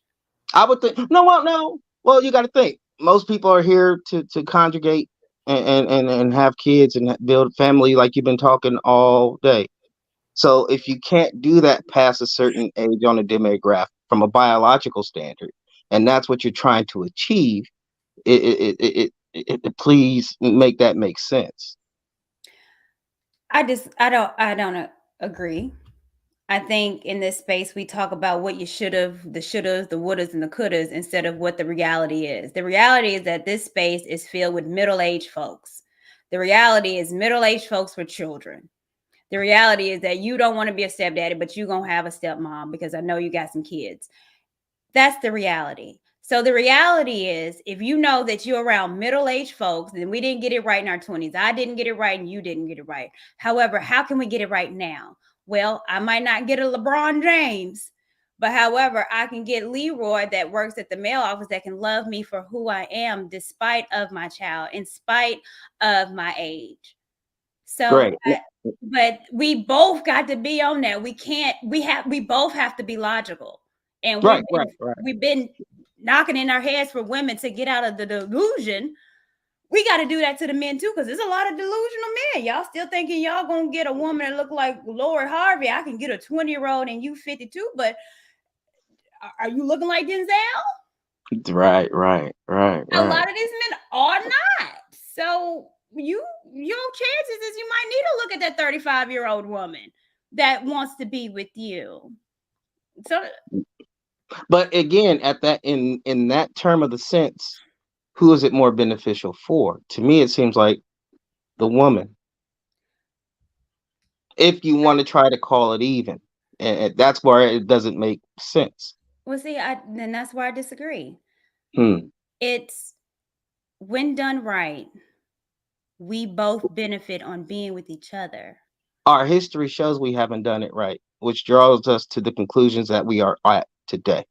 I would think no, well, no. Well, you got to think. Most people are here to conjugate and have kids and build family, like you've been talking all day. So if you can't do that past a certain age on a demographic from a biological standard, and that's what you're trying to achieve, please make that make sense. I don't agree. I think in this space we talk about what you should have, the shouldas, the wouldas, and the couldas instead of what the reality is. The reality is that this space is filled with middle-aged folks. The reality is middle-aged folks with children. The reality is that you don't want to be a stepdaddy, but you're going to have a stepmom because I know you got some kids. That's the reality. So the reality is, if you know that you're around middle-aged folks, and we didn't get it right in our 20s, I didn't get it right and you didn't get it right. However, how can we get it right now? Well, I might not get a LeBron James, but however, I can get Leroy that works at the mail office that can love me for who I am, despite of my child, in spite of my age. So, Great. but we both got to be on that. We both have to be logical. And Right. we've been knocking in our heads for women to get out of the delusion. We got to do that to the men too, because there's a lot of delusional men. Y'all still thinking y'all gonna get a woman that look like Lori Harvey. I can get a 20-year-old and you 52, but are you looking like Denzel? Right. A lot of these men are not. So your chances is you might need to look at that 35-year-old woman that wants to be with you. So, But again, at that in that term of the sense, who is it more beneficial for? To me, it seems like the woman. If you want to try to call it even, and that's where it doesn't make sense. well, see, then that's where I disagree. Hmm. It's when done right, we both benefit on being with each other. Our history shows we haven't done it right, which draws us to the conclusions that we are at today.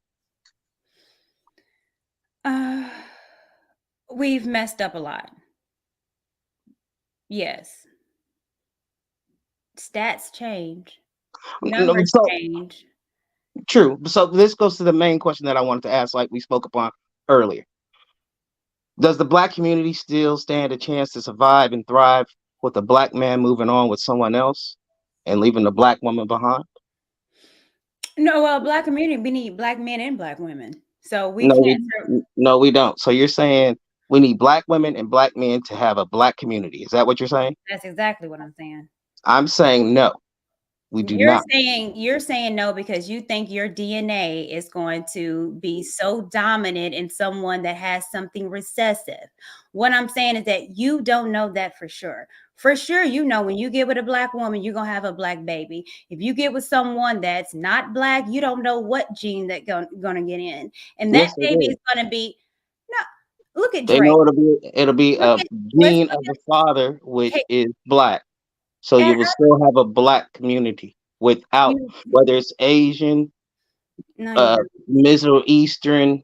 We've messed up a lot. Yes. Stats change. Numbers change. True. So this goes to the main question that I wanted to ask, like we spoke upon earlier. Does the Black community still stand a chance to survive and thrive with a Black man moving on with someone else and leaving the Black woman behind? No, well, Black community, we need Black men and Black women. So we can't. No, we don't. So you're saying we need Black women and Black men to have a Black community. Is that what you're saying? That's exactly what I'm saying. I'm saying no. We do not. You're saying no because you think your DNA is going to be so dominant in someone that has something recessive. What I'm saying is that you don't know that for sure. For sure, you know, when you get with a Black woman, you're going to have a Black baby. If you get with someone that's not Black, you don't know what gene that's going to get in. And that baby is going to be, no, look at Drake. They know it'll be a gene of the father, which is Black. So you will still have a Black community without, whether it's Asian, Middle Eastern,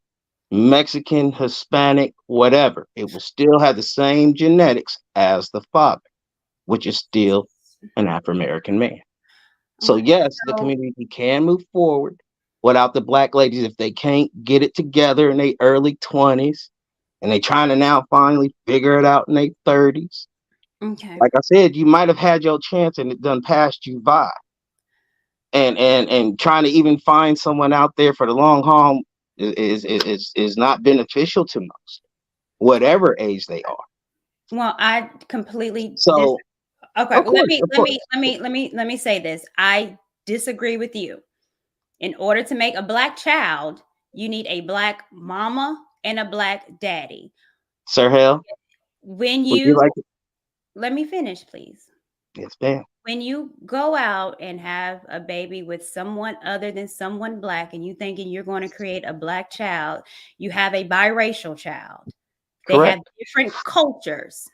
Mexican, Hispanic, whatever. It will still have the same genetics as the father, which is still an Afro-American man. So yes, the community can move forward without the Black ladies if they can't get it together in their early 20s and they trying to now finally figure it out in their 30s. Okay. Like I said, you might have had your chance and it done passed you by. And trying to even find someone out there for the long haul is not beneficial to most, whatever age they are. Well, I completely okay. Well, let me say this. I disagree with you. In order to make a Black child, you need a Black mama and a Black daddy. Sir HALE, when you like let me finish, please. Yes, ma'am. When you go out and have a baby with someone other than someone Black, and you thinking you're going to create a Black child, you have a biracial child. They have different cultures.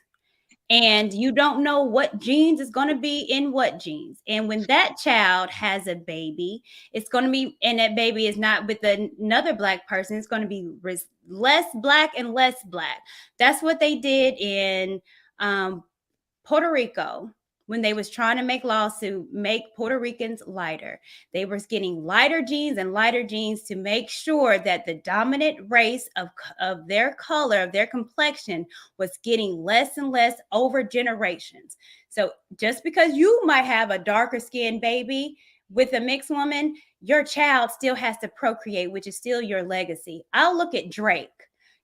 And you don't know what genes is going to be in what genes. And when that child has a baby, it's going to be, and that baby is not with another Black person, it's going to be less Black and less Black. That's what they did in Puerto Rico. when they was trying to make laws to make Puerto Ricans lighter. They was getting lighter genes to make sure that the dominant race of their color, of their complexion, was getting less and less over generations. So just because you might have a darker skinned baby with a mixed woman, your child still has to procreate, which is still your legacy. I'll look at Drake.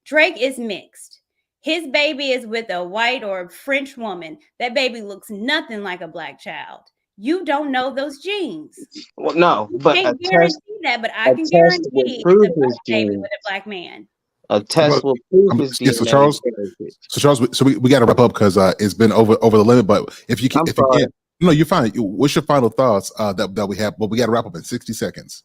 Drake is mixed. His baby is with a white or French woman. That baby looks nothing like a black child. You don't know those genes. Well, no, You but can't guarantee that, but I can test will guarantee prove it's a his black baby genes. with a black man. A test will prove his DNA. So Charles, we got to wrap up because it's been over the limit. But if you can, no, you're fine. What's your final thoughts that we have? But we got to wrap up in 60 seconds.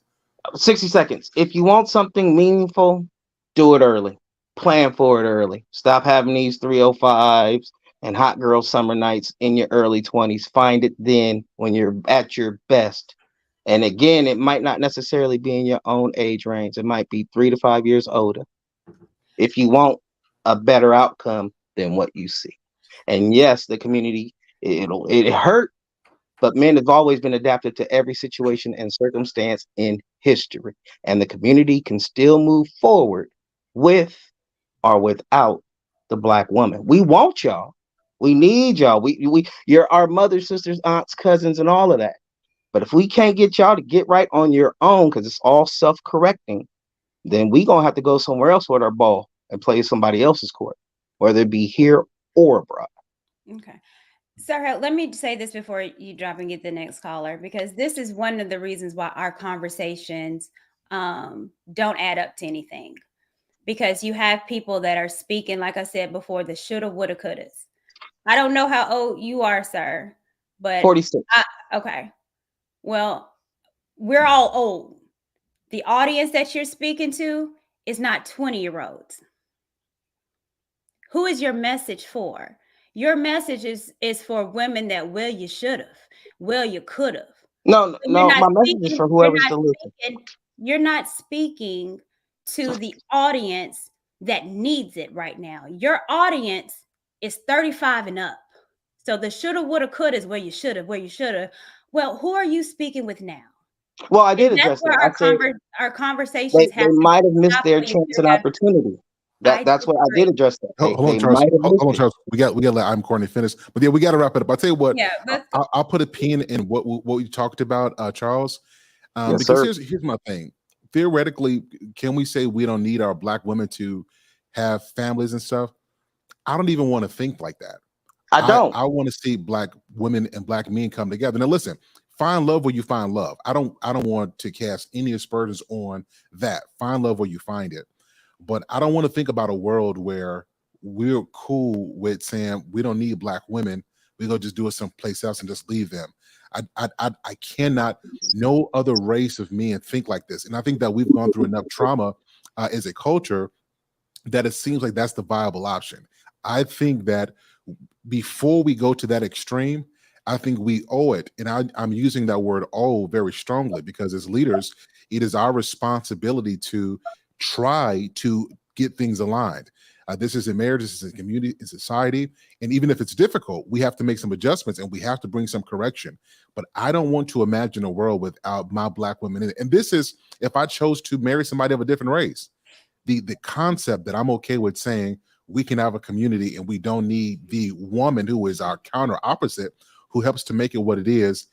60 seconds. If you want something meaningful, do it early. Plan for it early. Stop having these 305s and hot girl summer nights in your early 20s. Find it then when you're at your best. And again, it might not necessarily be in your own age range. It might be 3 to 5 years older. If you want a better outcome than what you see. And yes, the community, it hurt, but men have always been adapted to every situation and circumstance in history. And the community can still move forward with or without the black woman. We want y'all. We need y'all. You're our mothers, sisters, aunts, cousins, and all of that. But if we can't get y'all to get right on your own, because it's all self-correcting, then we gonna have to go somewhere else with our ball and play somebody else's court, whether it be here or abroad. Okay. Sarah, let me say this before you drop and get the next caller, because this is one of the reasons why our conversations don't add up to anything. Because you have people that are speaking, like I said before, the shoulda, woulda, couldas. I don't know how old you are, sir, but 46. Okay. Well, we're all old. The audience that you're speaking to is not 20-year-olds. Who is your message for? Your message is for women that, well, you should have, well, you could have. No, my message is for whoever's still listening. You're not speaking to the audience that needs it right now. Your audience is 35 and up. So the shoulda, woulda, coulda is where you should have, Well, who are you speaking with now? Well, I did address that. Our conversations they might have missed their chance and opportunity. That's what I did address that. Hold on, Charles. We got to let Courtney finish. But yeah, we got to wrap it up. I'll tell you what. Yeah, I'll put a pin in what we talked about, Charles. Yes, because here's my thing. Theoretically, can we say we don't need our black women to have families and stuff? I don't even want to think like that. I don't. I want to see black women and black men come together. Now, listen, find love where you find love. I don't want to cast any aspersions on that. Find love where you find it. But I don't want to think about a world where we're cool with saying we don't need black women. We go just do it someplace else and just leave them. I cannot. No other race of men think like this. And I think that we've gone through enough trauma as a culture that it seems like that's the viable option. I think that before we go to that extreme, I think we owe it. And I'm using that word owe very strongly because as leaders, it is our responsibility to try to get things aligned. This is in marriage, this is in community, in society. And even if it's difficult, we have to make some adjustments and we have to bring some correction. But I don't want to imagine a world without my black women in it. And this is if I chose to marry somebody of a different race. The concept that I'm okay with saying we can have a community and we don't need the woman who is our counter opposite who helps to make it what it is.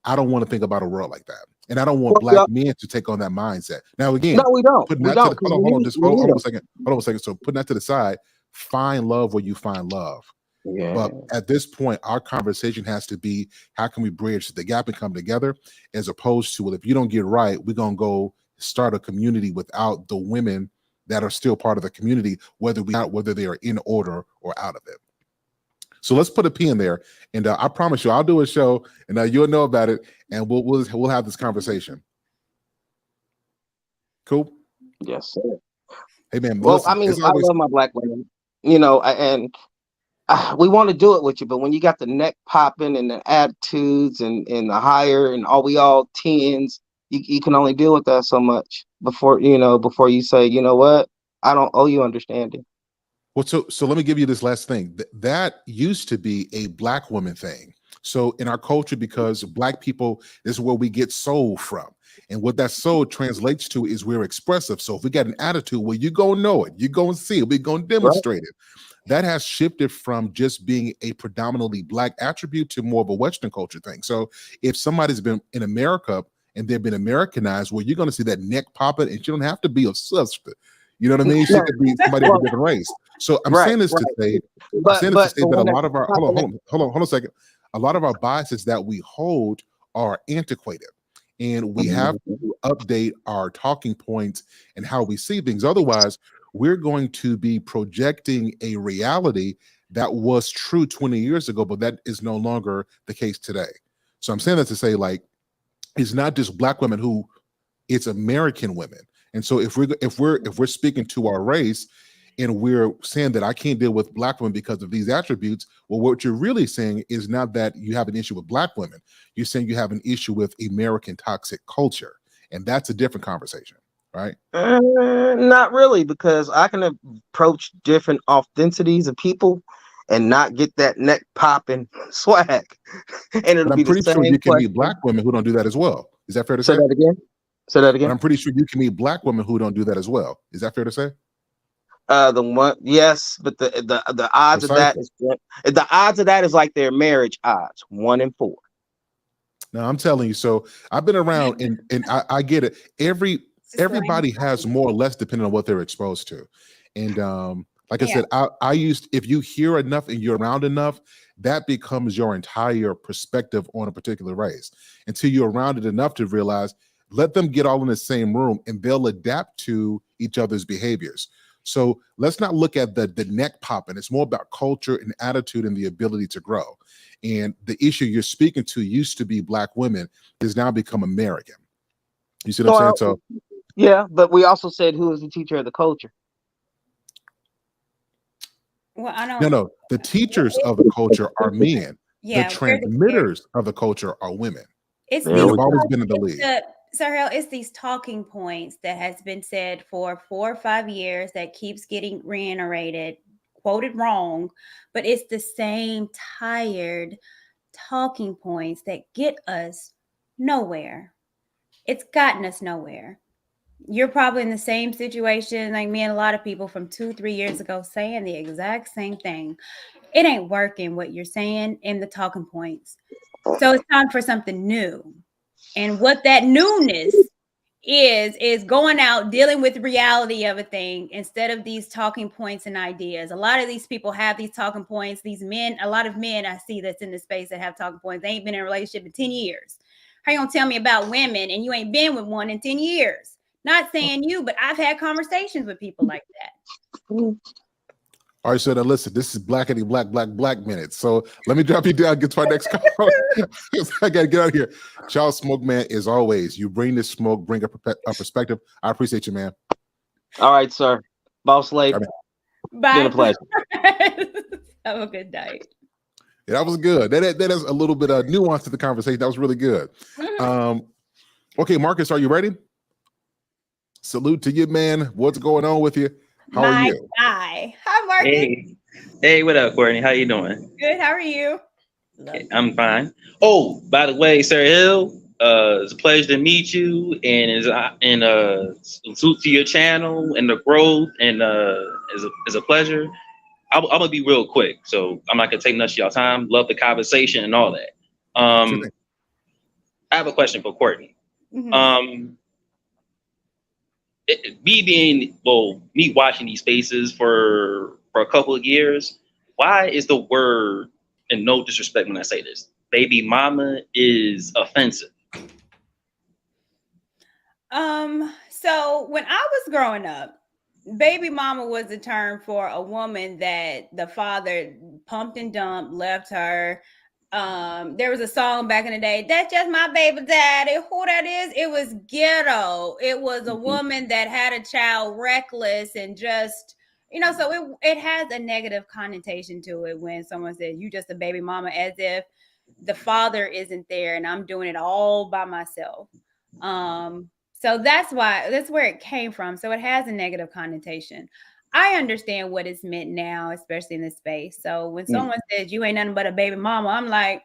I don't want to think about a world like that. And I don't want black men to take on that mindset. Now, again, no, we don't. Hold on a second. So putting that to the side, find love where you find love. Yeah. But at this point, our conversation has to be, how can we bridge the gap and come together, as opposed to, well, if you don't get right, we're going to go start a community without the women that are still part of the community, whether they are in order or out of it. So let's put a pin there, and I promise you, I'll do a show, and you'll know about it, and we'll have this conversation. Cool. Yes, sir. Hey man, well, listen, I mean, I love my black women, and we want to do it with you, but when you got the neck popping and the attitudes and the higher and we all tens, you can only deal with that so much before you say, you know what, I don't owe you understanding. Well, so let me give you this last thing. That used to be a black woman thing. So in our culture, because Black people, this is where we get soul from. And what that soul translates to is we're expressive. So if we got an attitude, well, you're going to know it. You're going to see it. We're going to demonstrate it. That has shifted from just being a predominantly Black attribute to more of a Western culture thing. So if somebody's been in America and they've been Americanized, well, you're going to see that neck popping, and she don't have to be a sister. You know what I mean? She could be somebody of a different race. So I'm saying this to say, that a lot of our hold on a second. A lot of our biases that we hold are antiquated, and we have to update our talking points and how we see things. Otherwise, we're going to be projecting a reality that was true 20 years ago, but that is no longer the case today. So I'm saying that to say, like, it's not just Black women who, it's American women. And so if we're speaking to our race and we're saying that I can't deal with Black women because of these attributes, well, what you're really saying is not that you have an issue with Black women. You're saying you have an issue with American toxic culture. And that's a different conversation, right? Not really, because I can approach different authenticities of people and not get that neck popping swag. And it'll But I'm be the pretty sure same you can question. meet Black women who don't do that as well. Is that fair to Say say? that again. Say that But again. I'm pretty sure you can meet Black women who don't do that as well. Is that fair to say? The one, yes, but the odds of that is like their marriage odds, 1 in 4. No, I'm telling you. So I've been around, and I get it. Everybody has more or less depending on what they're exposed to. And like I said, if you hear enough and you're around enough, that becomes your entire perspective on a particular race until you're around it enough to realize, let them get all in the same room and they'll adapt to each other's behaviors. So let's not look at the neck popping. It's more about culture and attitude and the ability to grow. And the issue you're speaking to used to be Black women has now become American. You see what I'm saying? So yeah, but we also said, who is the teacher of the culture? Well, I don't. No. The teachers of the culture are men. Yeah, the transmitters of the culture are women. It's these have always been in the league. Sarah, it's these talking points that has been said for 4 or 5 years that keeps getting reiterated, quoted wrong, but it's the same tired talking points that get us nowhere. It's gotten us nowhere. You're probably in the same situation like me and a lot of people from 2-3 years ago saying the exact same thing. It ain't working what you're saying in the talking points. So it's time for something new. And what that newness is going out, dealing with the reality of a thing instead of these talking points and ideas. A lot of these people have these talking points. These men, a lot of men I see that's in the space that have talking points. They ain't been in a relationship in 10 years. How you gonna tell me about women and you ain't been with one in 10 years? Not saying you, but I've had conversations with people like that. All right, so now listen, this is blackity black minutes. So let me drop you down, get to our next call. I gotta get out of here. Charles Smoke, man, as always, you bring this smoke, bring a perspective. I appreciate you, man. All right, sir. Boss lady. Bye. Been a pleasure. Have a good night. Yeah, that was good. That is a little bit of nuance to the conversation. That was really good. Okay, Marcus, are you ready? Salute to you, man. What's going on with you? How are you? Hi, Marcus. Hey, what up, Courtney? How you doing? Good. How are you? I'm fine. Oh, by the way, Sir Hill, it's a pleasure to meet you, and salute to your channel and the growth, and is a pleasure. I'm gonna be real quick, so I'm not gonna take much of y'all time. Love the conversation and all that. I have a question for Courtney. Mm-hmm. Me watching these spaces for a couple of years, why is the word, and no disrespect when I say this, baby mama is offensive? So when I was growing up, baby mama was a term for a woman that the father pumped and dumped, left her. There was a song back in the day, that's just my baby daddy. Who that is? It was ghetto. It was a woman that had a child reckless and just, so it has a negative connotation to it when someone says you just a baby mama, as if the father isn't there and I'm doing it all by myself. So that's where it came from. So it has a negative connotation. I understand what it's meant now, especially in this space. So when someone says you ain't nothing but a baby mama, I'm like,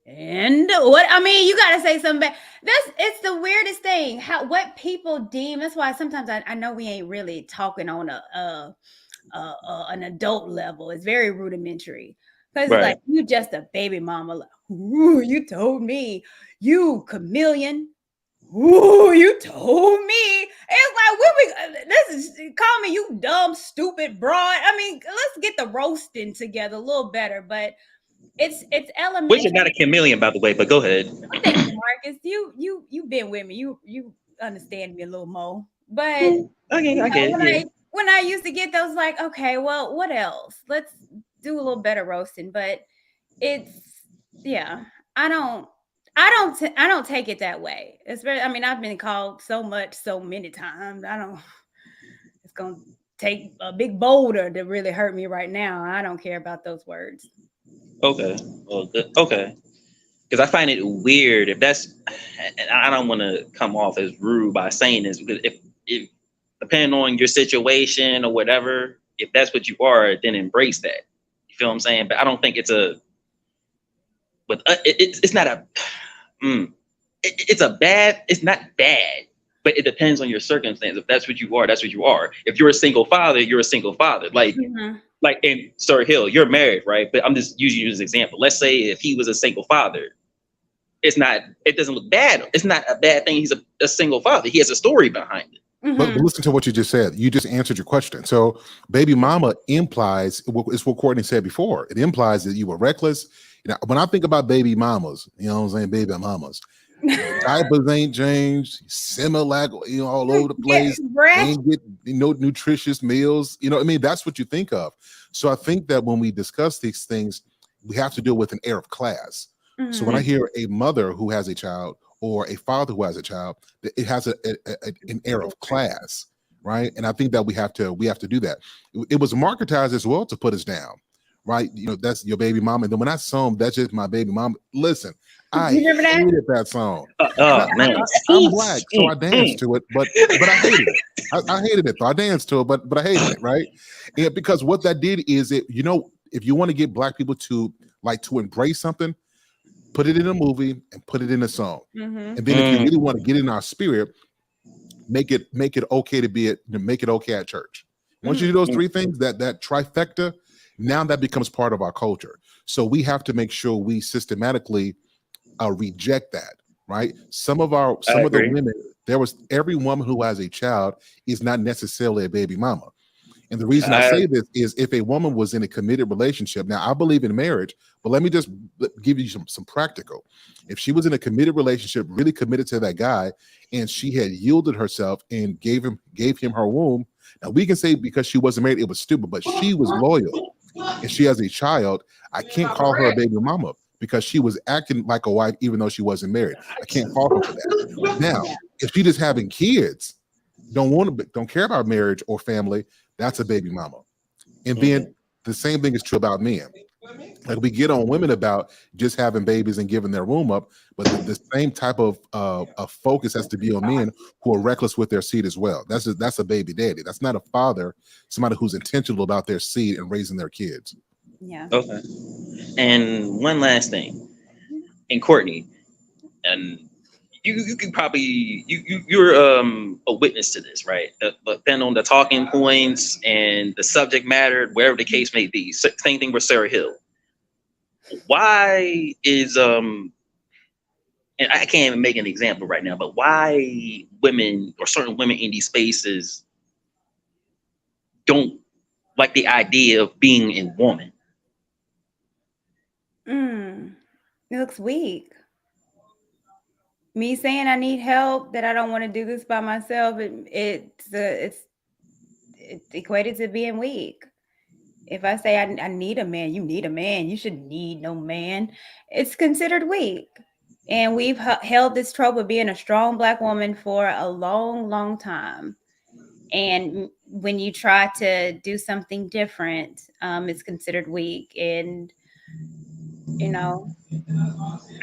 And what I mean, you gotta say something back. It's the weirdest thing. What people deem. That's why sometimes I know we ain't really talking on an adult level. It's very rudimentary because it's Right. like you just a baby mama. Like, ooh, you told me, you chameleon. Ooh, you told me. It's like this is call me you dumb, stupid broad. I mean, let's get the roasting together a little better, but it's Which elementary. is not a chameleon, by the way, but go ahead. Thank you, Marcus. You've been with me. You understand me a little more. But I get it. when I used to get those, like, okay, well, what else? Let's do a little better roasting. But it's yeah, I don't take it that way. It's very. I mean, I've been called so many times. It's gonna take a big boulder to really hurt me right now. I don't care about those words. Okay. Well, good. Okay. Because I find it weird if that's, and I don't want to come off as rude by saying this, because if depending on your situation or whatever, if that's what you are, then embrace that. You feel what I'm saying? But I don't think it's it's not a, it's not bad, but it depends on your circumstance. If that's what you are, that's what you are. If you're a single father, you're a single father. Like in Sir Hill, you're married, right? But I'm just using you as an example. Let's say if he was a single father, it doesn't look bad. It's not a bad thing. He's a single father. He has a story behind it. But listen to what you just said. You just answered your question. So baby mama implies, it's what Courtney said before. It implies that you were reckless. You know, when I think about baby mamas, you know what I'm saying? Baby mamas, diapers ain't changed, Similac, all over the place. Ain't get nutritious meals. You know what I mean? That's what you think of. So I think that when we discuss these things, we have to do it with an air of class. So when I hear a mother who has a child or a father who has a child, it has an air of class, right? And I think that we have to do that. It was marketized as well to put us down, right? That's your baby mama. And then when I saw that's just my baby mama. Listen, I hated that song. Man. I'm black, so I danced to it, but I hated it. I hated it though. I danced to it, but I hated it, right? And because what that did is if you want to get black people to embrace something, put it in a movie and put it in a song. And then if you really want to get in our spirit, make it okay make it okay at church. Once you do those three things, that trifecta, now that becomes part of our culture. So we have to make sure we systematically reject that, right? Some of the women, every woman who has a child is not necessarily a baby mama. And the reason I say this is if a woman was in a committed relationship, now I believe in marriage, but let me just give you some practical. If she was in a committed relationship, really committed to that guy, and she had yielded herself and gave him her womb, now we can say because she wasn't married, it was stupid, but she was loyal and she has a child, I can't call her a baby mama because she was acting like a wife even though she wasn't married. I can't call her for that. Now, if she just having kids, don't care about marriage or family, that's a baby mama. And then the same thing is true about men. Like we get on women about just having babies and giving their womb up, but the same type of focus has to be on men who are reckless with their seed as well. That's a baby daddy. That's not a father, somebody who's intentional about their seed and raising their kids. Yeah. Okay. And one last thing, and Courtney, and you could probably you're a witness to this, right? But depending on the talking points and the subject matter, wherever the case may be. Same thing with Sarah Hill. Why is and I can't even make an example right now, but why women or certain women in these spaces don't like the idea of being a woman? It looks weak. Me saying I need help, that I don't want to do this by myself, it's equated to being weak. If I say I need a man, you need a man, you shouldn't need no man, it's considered weak. And we've held this trope of being a strong Black woman for a long, long time. And when you try to do something different, it's considered weak. And,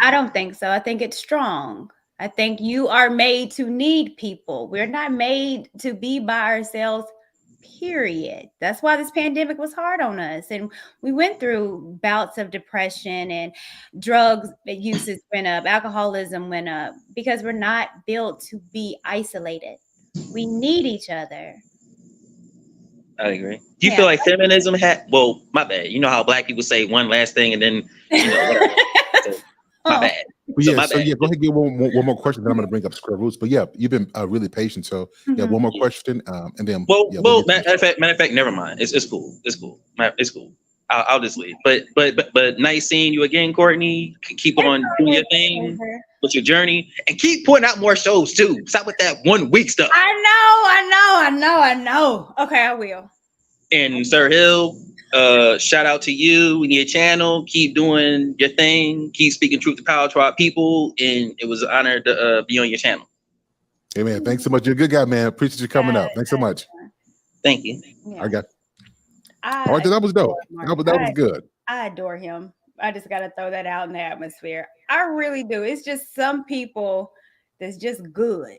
I don't think so. I think it's strong. I think you are made to need people. We're not made to be by ourselves, period. That's why this pandemic was hard on us. And we went through bouts of depression, and drugs uses went up, alcoholism went up, because we're not built to be isolated. We need each other. I agree. Do you feel like feminism had? Well, my bad. You know how black people say one last thing and then whatever. So, my bad. Go ahead, get one more question. Then I'm going to bring up square roots. But yeah, you've been really patient. So one more question, and then matter of fact, never mind. It's cool. It's cool. It's cool. I'll just leave. But nice seeing you again, Courtney. Keep on doing your thing with your journey, and keep putting out more shows too. Stop with that 1 week stuff. I know. Okay, I will. And Sir Hill, shout out to you and your channel. Keep doing your thing. Keep speaking truth to power to our people. And it was an honor to be on your channel. Hey man, thanks so much. You're a good guy, man. Appreciate you coming up. Thanks so much. Thank you. Yeah. I got. All right, that was dope. That was good. I adore him. I just got to throw that out in the atmosphere. I really do. It's just some people that's just good.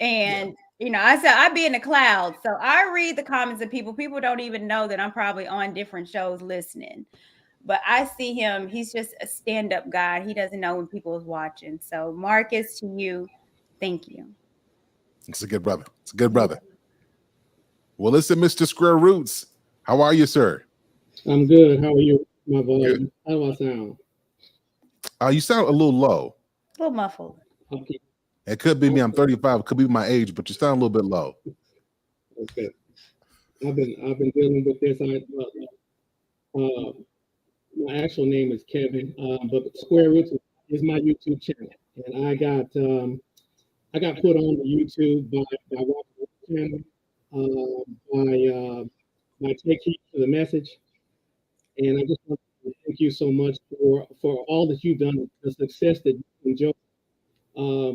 And, I said, I be in the clouds. So I read the comments of people. People don't even know that I'm probably on different shows listening. But I see him. He's just a stand-up guy. He doesn't know when people is watching. So Marcus, to you, thank you. It's a good brother. It's a good brother. Well, listen, Mr. Square Roots. How are you, sir? I'm good. How are you, my boy? How do I sound? You sound a little low. A little muffled. Okay. It could be me. I'm 35. It could be my age, but you sound a little bit low. Okay. I've been dealing with this. My actual name is Kevin, but Square Roots is my YouTube channel, and I got put on the YouTube by watching the channel, by Take Heed to the Message, and I just want to thank you so much for all that you've done, the success that you enjoy.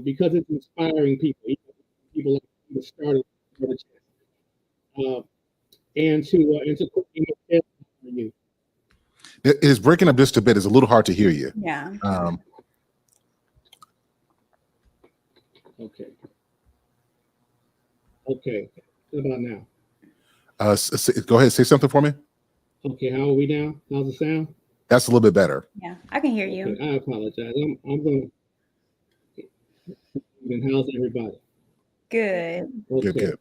Because it's inspiring people like you to start the channel. And to Courtney Michelle, you. It is breaking up just a bit. It's a little hard to hear you. Yeah. Okay. What about now? Go ahead. Say something for me. Okay. How are we now? How's the sound? That's a little bit better. Yeah, I can hear you. Okay, I apologize. I'm going to. And how's everybody? Good. Okay.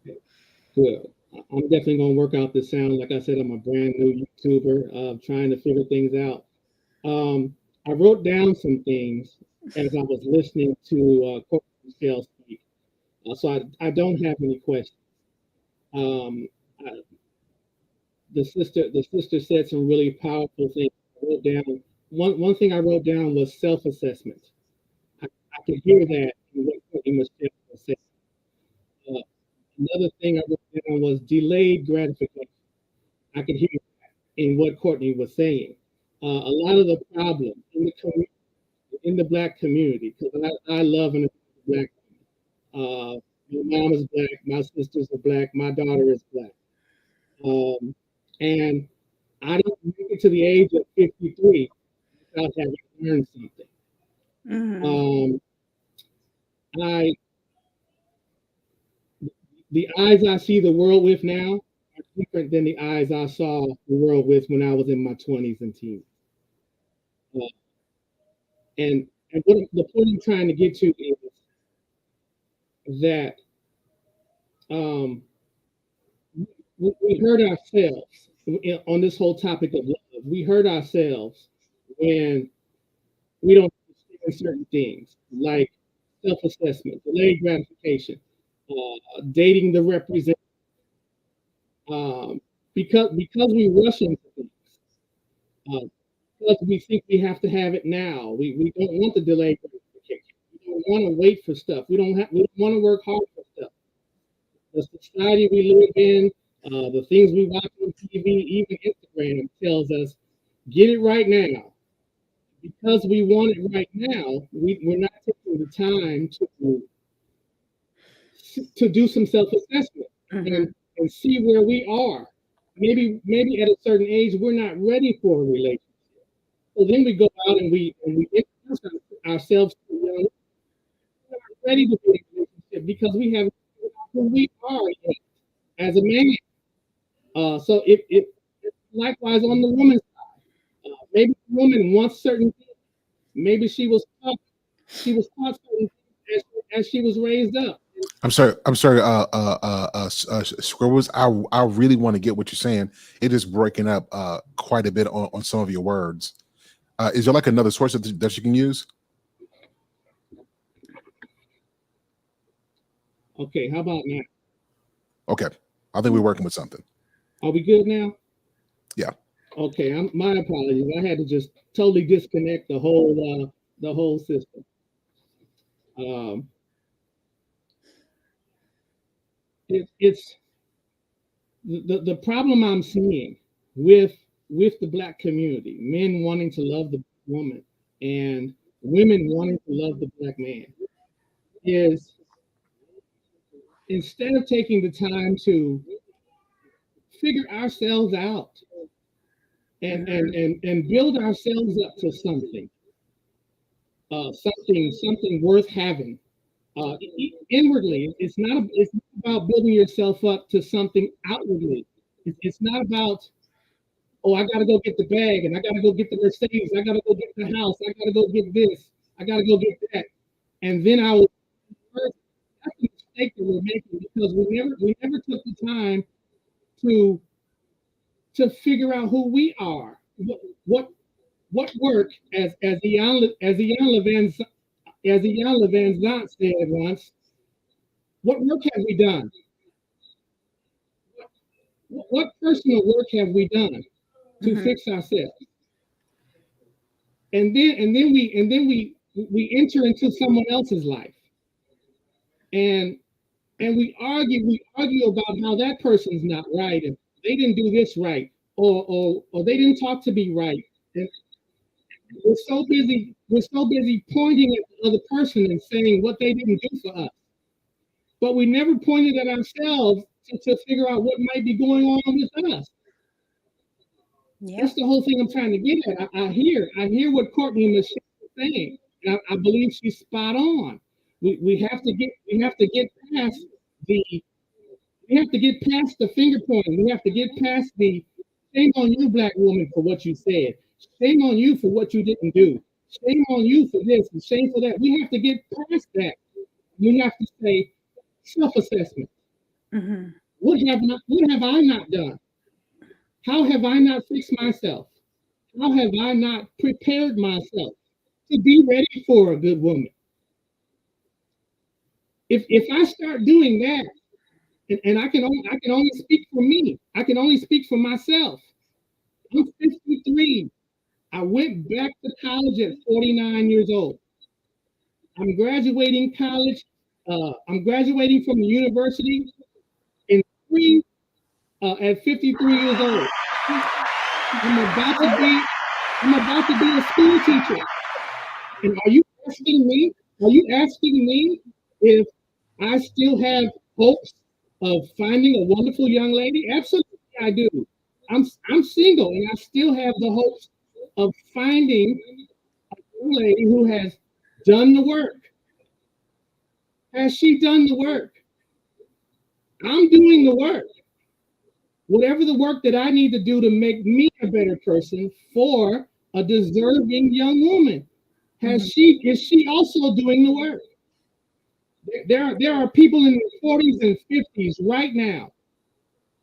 Good. I'm definitely going to work out the sound. Like I said, I'm a brand new YouTuber, trying to figure things out. I wrote down some things as I was listening to Courtney Michelle speak. So I don't have any questions. The sister said some really powerful things. I wrote down one thing I wrote down was self-assessment. I could hear that in what Courtney Michelle was saying. Another thing I wrote down was delayed gratification. I could hear that in what Courtney was saying. A lot of the problem in the community, in the Black community, because I love and Black. My mom is Black, my sisters are Black, my daughter is Black, and I don't make it to the age of 53 without having learned something. Mm-hmm. The eyes I see the world with now are different than the eyes I saw the world with when I was in my 20s and teens. And the point I'm trying to get to is that we hurt ourselves on this whole topic of love. We hurt ourselves when we don't understand certain things like self-assessment, delayed gratification, dating the representative. Because we rush into things, because we think we have to have it now. We don't want the delayed gratification. We don't want to wait for stuff. We don't want to work hard for stuff. The society we live in, the things we watch on TV, even Instagram tells us, get it right now. Because we want it right now, we're not taking the time to do some self-assessment and see where we are. Maybe at a certain age we're not ready for a relationship. So then we go out and we introduce ourselves to young. We're not ready to be in a relationship because we haven't figured out who we are yet. as a man. So if likewise on the woman's side, maybe the woman wants certain things. Maybe she was taught certain things as she was raised up. I'm sorry, Squirrels. I really want to get what you're saying. It is breaking up quite a bit on some of your words. Is there like another source that you can use? Okay, how about now? Okay, I think we're working with something. Are we good now? Yeah. Okay, my apologies. I had to just totally disconnect the whole system. It's the problem I'm seeing with the Black community, men wanting to love the woman and women wanting to love the Black man, is instead of taking the time to figure ourselves out and build ourselves up to something worth having. Inwardly, it's not about building yourself up to something outwardly. It's not about, oh, I got to go get the bag and I got to go get the Mercedes. I got to go get the house. I got to go get this. I got to go get that. And then that's the mistake that we're making, because we never took the time to figure out who we are. What work, as Ian Levin said once, what work have we done? What personal work have we done to fix ourselves? And then we enter into someone else's life, and we argue about how that person's not right, and they didn't do this right, or they didn't talk to me right. And we're so busy pointing at the other person and saying what they didn't do for us, but we never pointed at ourselves to figure out what might be going on with us. Yeah. That's the whole thing I'm trying to get at. I hear what Courtney and Michelle are saying, and I believe she's spot on. We have to get past the finger pointing. We have to get past the shame on you, Black woman, for what you said. Shame on you for what you didn't do. Shame on you for this and shame for that. We have to get past that. We have to say self-assessment. Mm-hmm. What have I not done? How have I not fixed myself? How have I not prepared myself to be ready for a good woman? If I start doing that, and I can only speak for me. I can only speak for myself. I'm 53. I went back to college at 49 years old. I'm graduating college. I'm graduating from the university at 53 years old. I'm about to be a school teacher. And are you asking me if I still have hopes of finding a wonderful young lady? Absolutely, I do. I'm single, and I still have the hopes of finding a young lady who has done the work. Has she done the work? I'm doing the work. Whatever the work that I need to do to make me a better person for a deserving young woman. Is she also doing the work? There are people in their 40s and 50s right now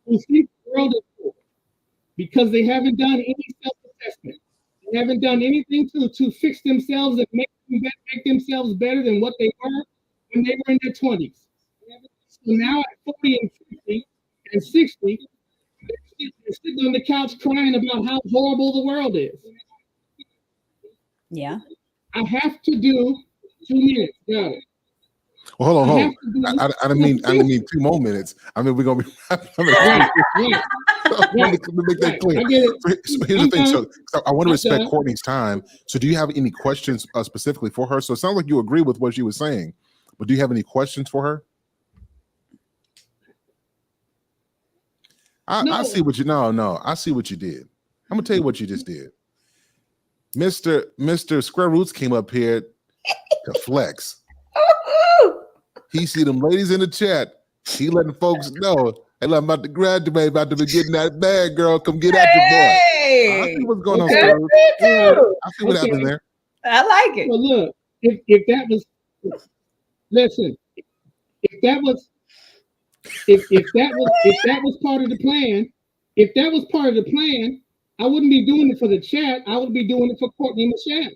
who think the world is poor because they haven't done any self-assessment. They haven't done anything to fix themselves and make themselves better than what they were when they were in their 20s. So now at 40 and 50 and 60, they're sitting on the couch crying about how horrible the world is. Yeah. I have to do 2 minutes. Got it. Well, hold on. I didn't mean 2 more minutes. I mean, we're gonna be. Right. Let me make that clear. So here's the thing. So I want to respect Courtney's time. So do you have any questions specifically for her? So it sounds like you agree with what she was saying, but do you have any questions for her? I see what you. No. I see what you did. I'm gonna tell you what you just did. Mr. Square Roots came up here to flex. He see them ladies in the chat. He letting folks know Hey, look, I'm about to graduate, about to be getting that bag, girl. Come get at your boy. I see what's going on, Okay. Square Roots. I see what Okay. happened there. I like it. Well, look, if that was, listen, if that was part of the plan, if that was part of the plan, I wouldn't be doing it for the chat. I would be doing it for Courtney Michelle.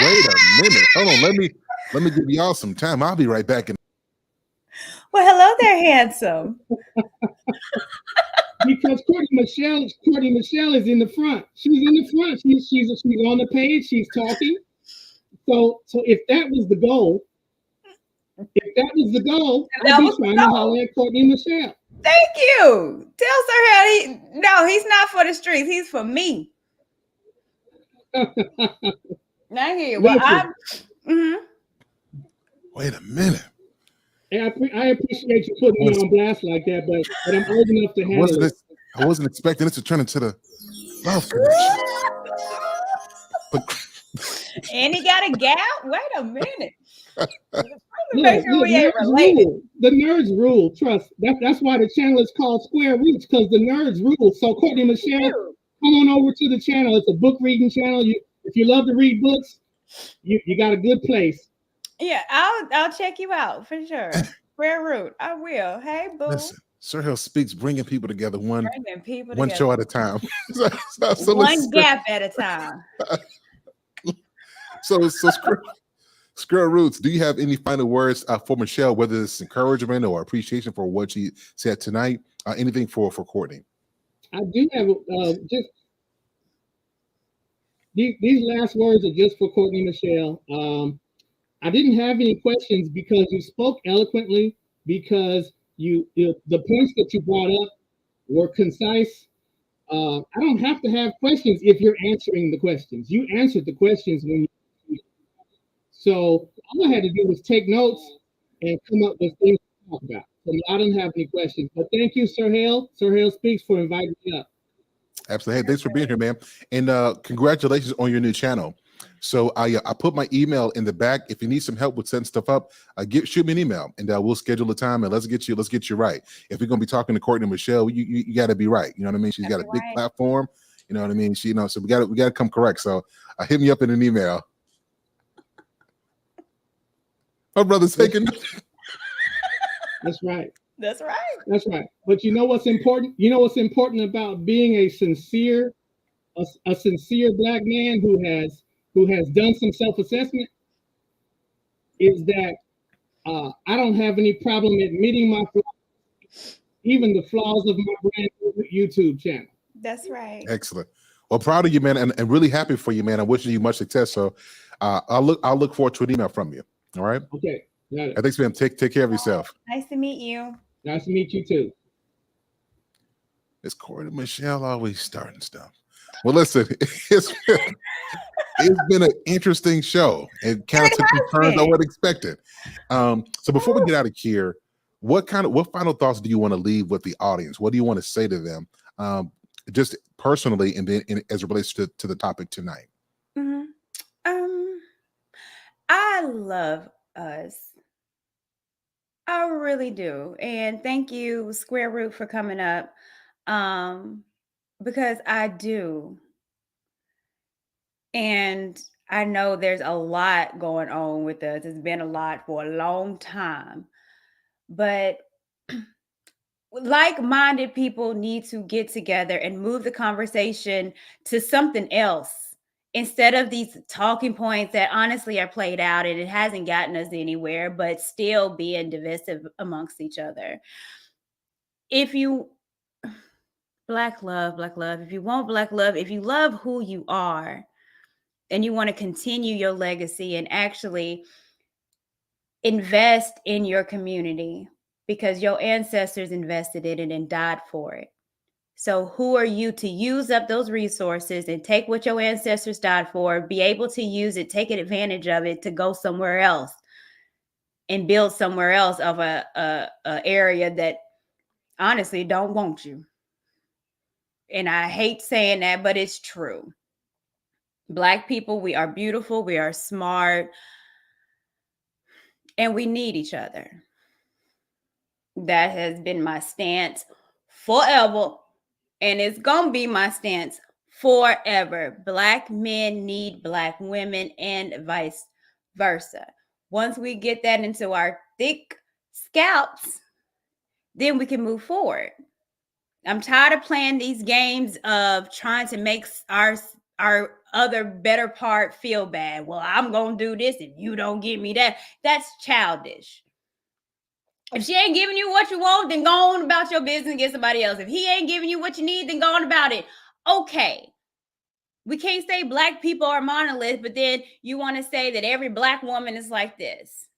Wait a minute. Hold on. Let me give y'all some time. I'll be right back. Well, hello there, handsome. Because Courtney Michelle is in the front. She's in the front. She's on the page. She's talking. So if that was the goal, I'd be trying to holler at Courtney Michelle. Thank you. Tell Sir Hale he's not for the streets. He's for me. I hear you. Well, Wait a minute. I appreciate you putting me on blast like that, but I'm old enough to handle it. I wasn't expecting this to turn into the love connection. And he got a gal? Wait a minute. Look, the nerds rule. Trust. That's why the channel is called Square Roots, because the nerds rule. So Courtney Michelle, come on over to the channel. It's a book reading channel. If you love to read books, you got a good place. Yeah, I'll check you out for sure. Square Root, I will. Hey, boo. Listen, Sir Hale Speaks, bringing people together one show at a time. One gap at a time. So Square Roots, do you have any final words for Michelle, whether it's encouragement or appreciation for what she said tonight? Anything for Courtney? I do have just these last words are just for Courtney Michelle. I didn't have any questions because you spoke eloquently, because the points that you brought up were concise. I don't have to have questions if you're answering the questions. You answered the questions when you. So all I had to do was take notes and come up with things to talk about. So I don't have any questions. But thank you, Sir Hale. Sir Hale Speaks, for inviting me up. Absolutely. Hey, thanks for being here, man. And congratulations on your new channel. So I put my email in the back. If you need some help with setting stuff up, shoot me an email, and we'll schedule a time and let's get you right. If you're gonna be talking to Courtney Michelle, you got to be right. You know what I mean? She's got a big platform. You know what I mean? So we got to come correct. So hit me up in an email. My brother's taking. That's right. That's right. That's right. But you know what's important? You know what's important about being a sincere Black man who has done some self-assessment is that I don't have any problem admitting my flaws, even the flaws of my brand new YouTube channel. That's right. Excellent. Well, proud of you, man, and really happy for you, man. I'm wishing you much success. So I'll look forward to an email from you. All right. Okay. Got it. Thanks, man. Take care of yourself. Nice to meet you. Nice to meet you too. It's Courtney Michelle always starting stuff. Well, listen, it's been an interesting show. It kind of took some turns I wasn't expected. So before we get out of here, what final thoughts do you want to leave with the audience? What do you want to say to them, just personally, and then as it relates to the topic tonight? Mm-hmm. I love us. I really do. And thank you, Square Root, for coming up. Because I do. And I know there's a lot going on with us. It's been a lot for a long time. But like-minded people need to get together and move the conversation to something else, instead of these talking points that honestly are played out and it hasn't gotten us anywhere, but still being divisive amongst each other. If you Black love, if you want Black love, if you love who you are and you want to continue your legacy and actually invest in your community because your ancestors invested in it and died for it. So who are you to use up those resources and take what your ancestors died for, be able to use it, take advantage of it to go somewhere else and build somewhere else of a area that honestly don't want you? And I hate saying that, but it's true. Black people, we are beautiful, we are smart, and we need each other. That has been my stance forever. And it's going to be my stance forever. Black men need black women and vice versa. Once we get that into our thick scalps, then we can move forward. I'm tired of playing these games of trying to make our other better part feel bad. Well, I'm going to do this if you don't give me that. That's childish. If she ain't giving you what you want, then go on about your business and get somebody else. If he ain't giving you what you need, then go on about it. Okay. We can't say black people are monolith, but then you want to say that every black woman is like this.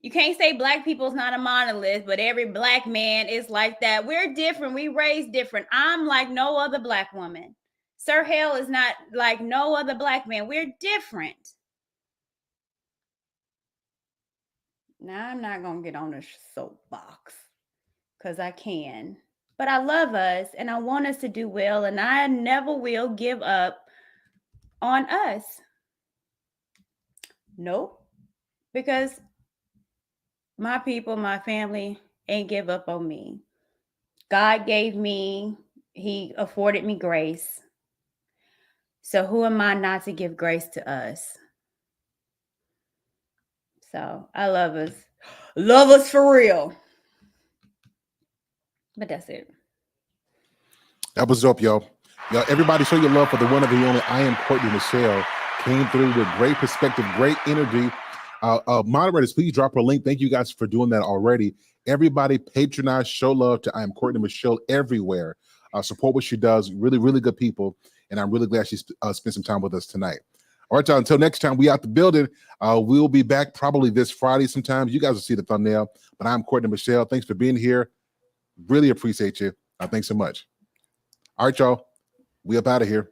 You can't say black people is not a monolith, but every black man is like that. We're different. We raised different. I'm like no other black woman. Sir HALE is not like no other black man. We're different. Now, I'm not going to get on a soapbox because I can. But I love us and I want us to do well. And I never will give up on us. Nope. Because my people, my family ain't give up on me. God gave me, he afforded me grace. So who am I not to give grace to us? So I love us. Love us for real. But that's it. That was dope, y'all. Y'all, everybody show your love for the one of the only IAmCourtneyMichelle. Came through with great perspective, great energy. Moderators, please drop her link. Thank you guys for doing that already. Everybody patronize, show love to IAmCourtneyMichelle everywhere. Support what she does. Really, really good people. And I'm really glad she spent some time with us tonight. All right, y'all, until next time, we out the building. We'll be back probably this Friday sometime. You guys will see the thumbnail. But I'm CourtneyMichelle. Thanks for being here. Really appreciate you. Thanks so much. All right, y'all. We up out of here.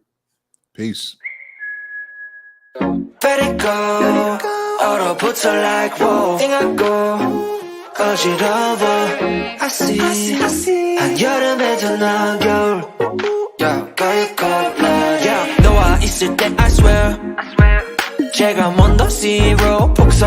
Peace. Let it go. 얼어붙어 like whoa. 띵하고 어지러워. I see. 한여름에도 넌 겨울. Yeah, 너와 있을 때 I swear. 제가 먼저 zero.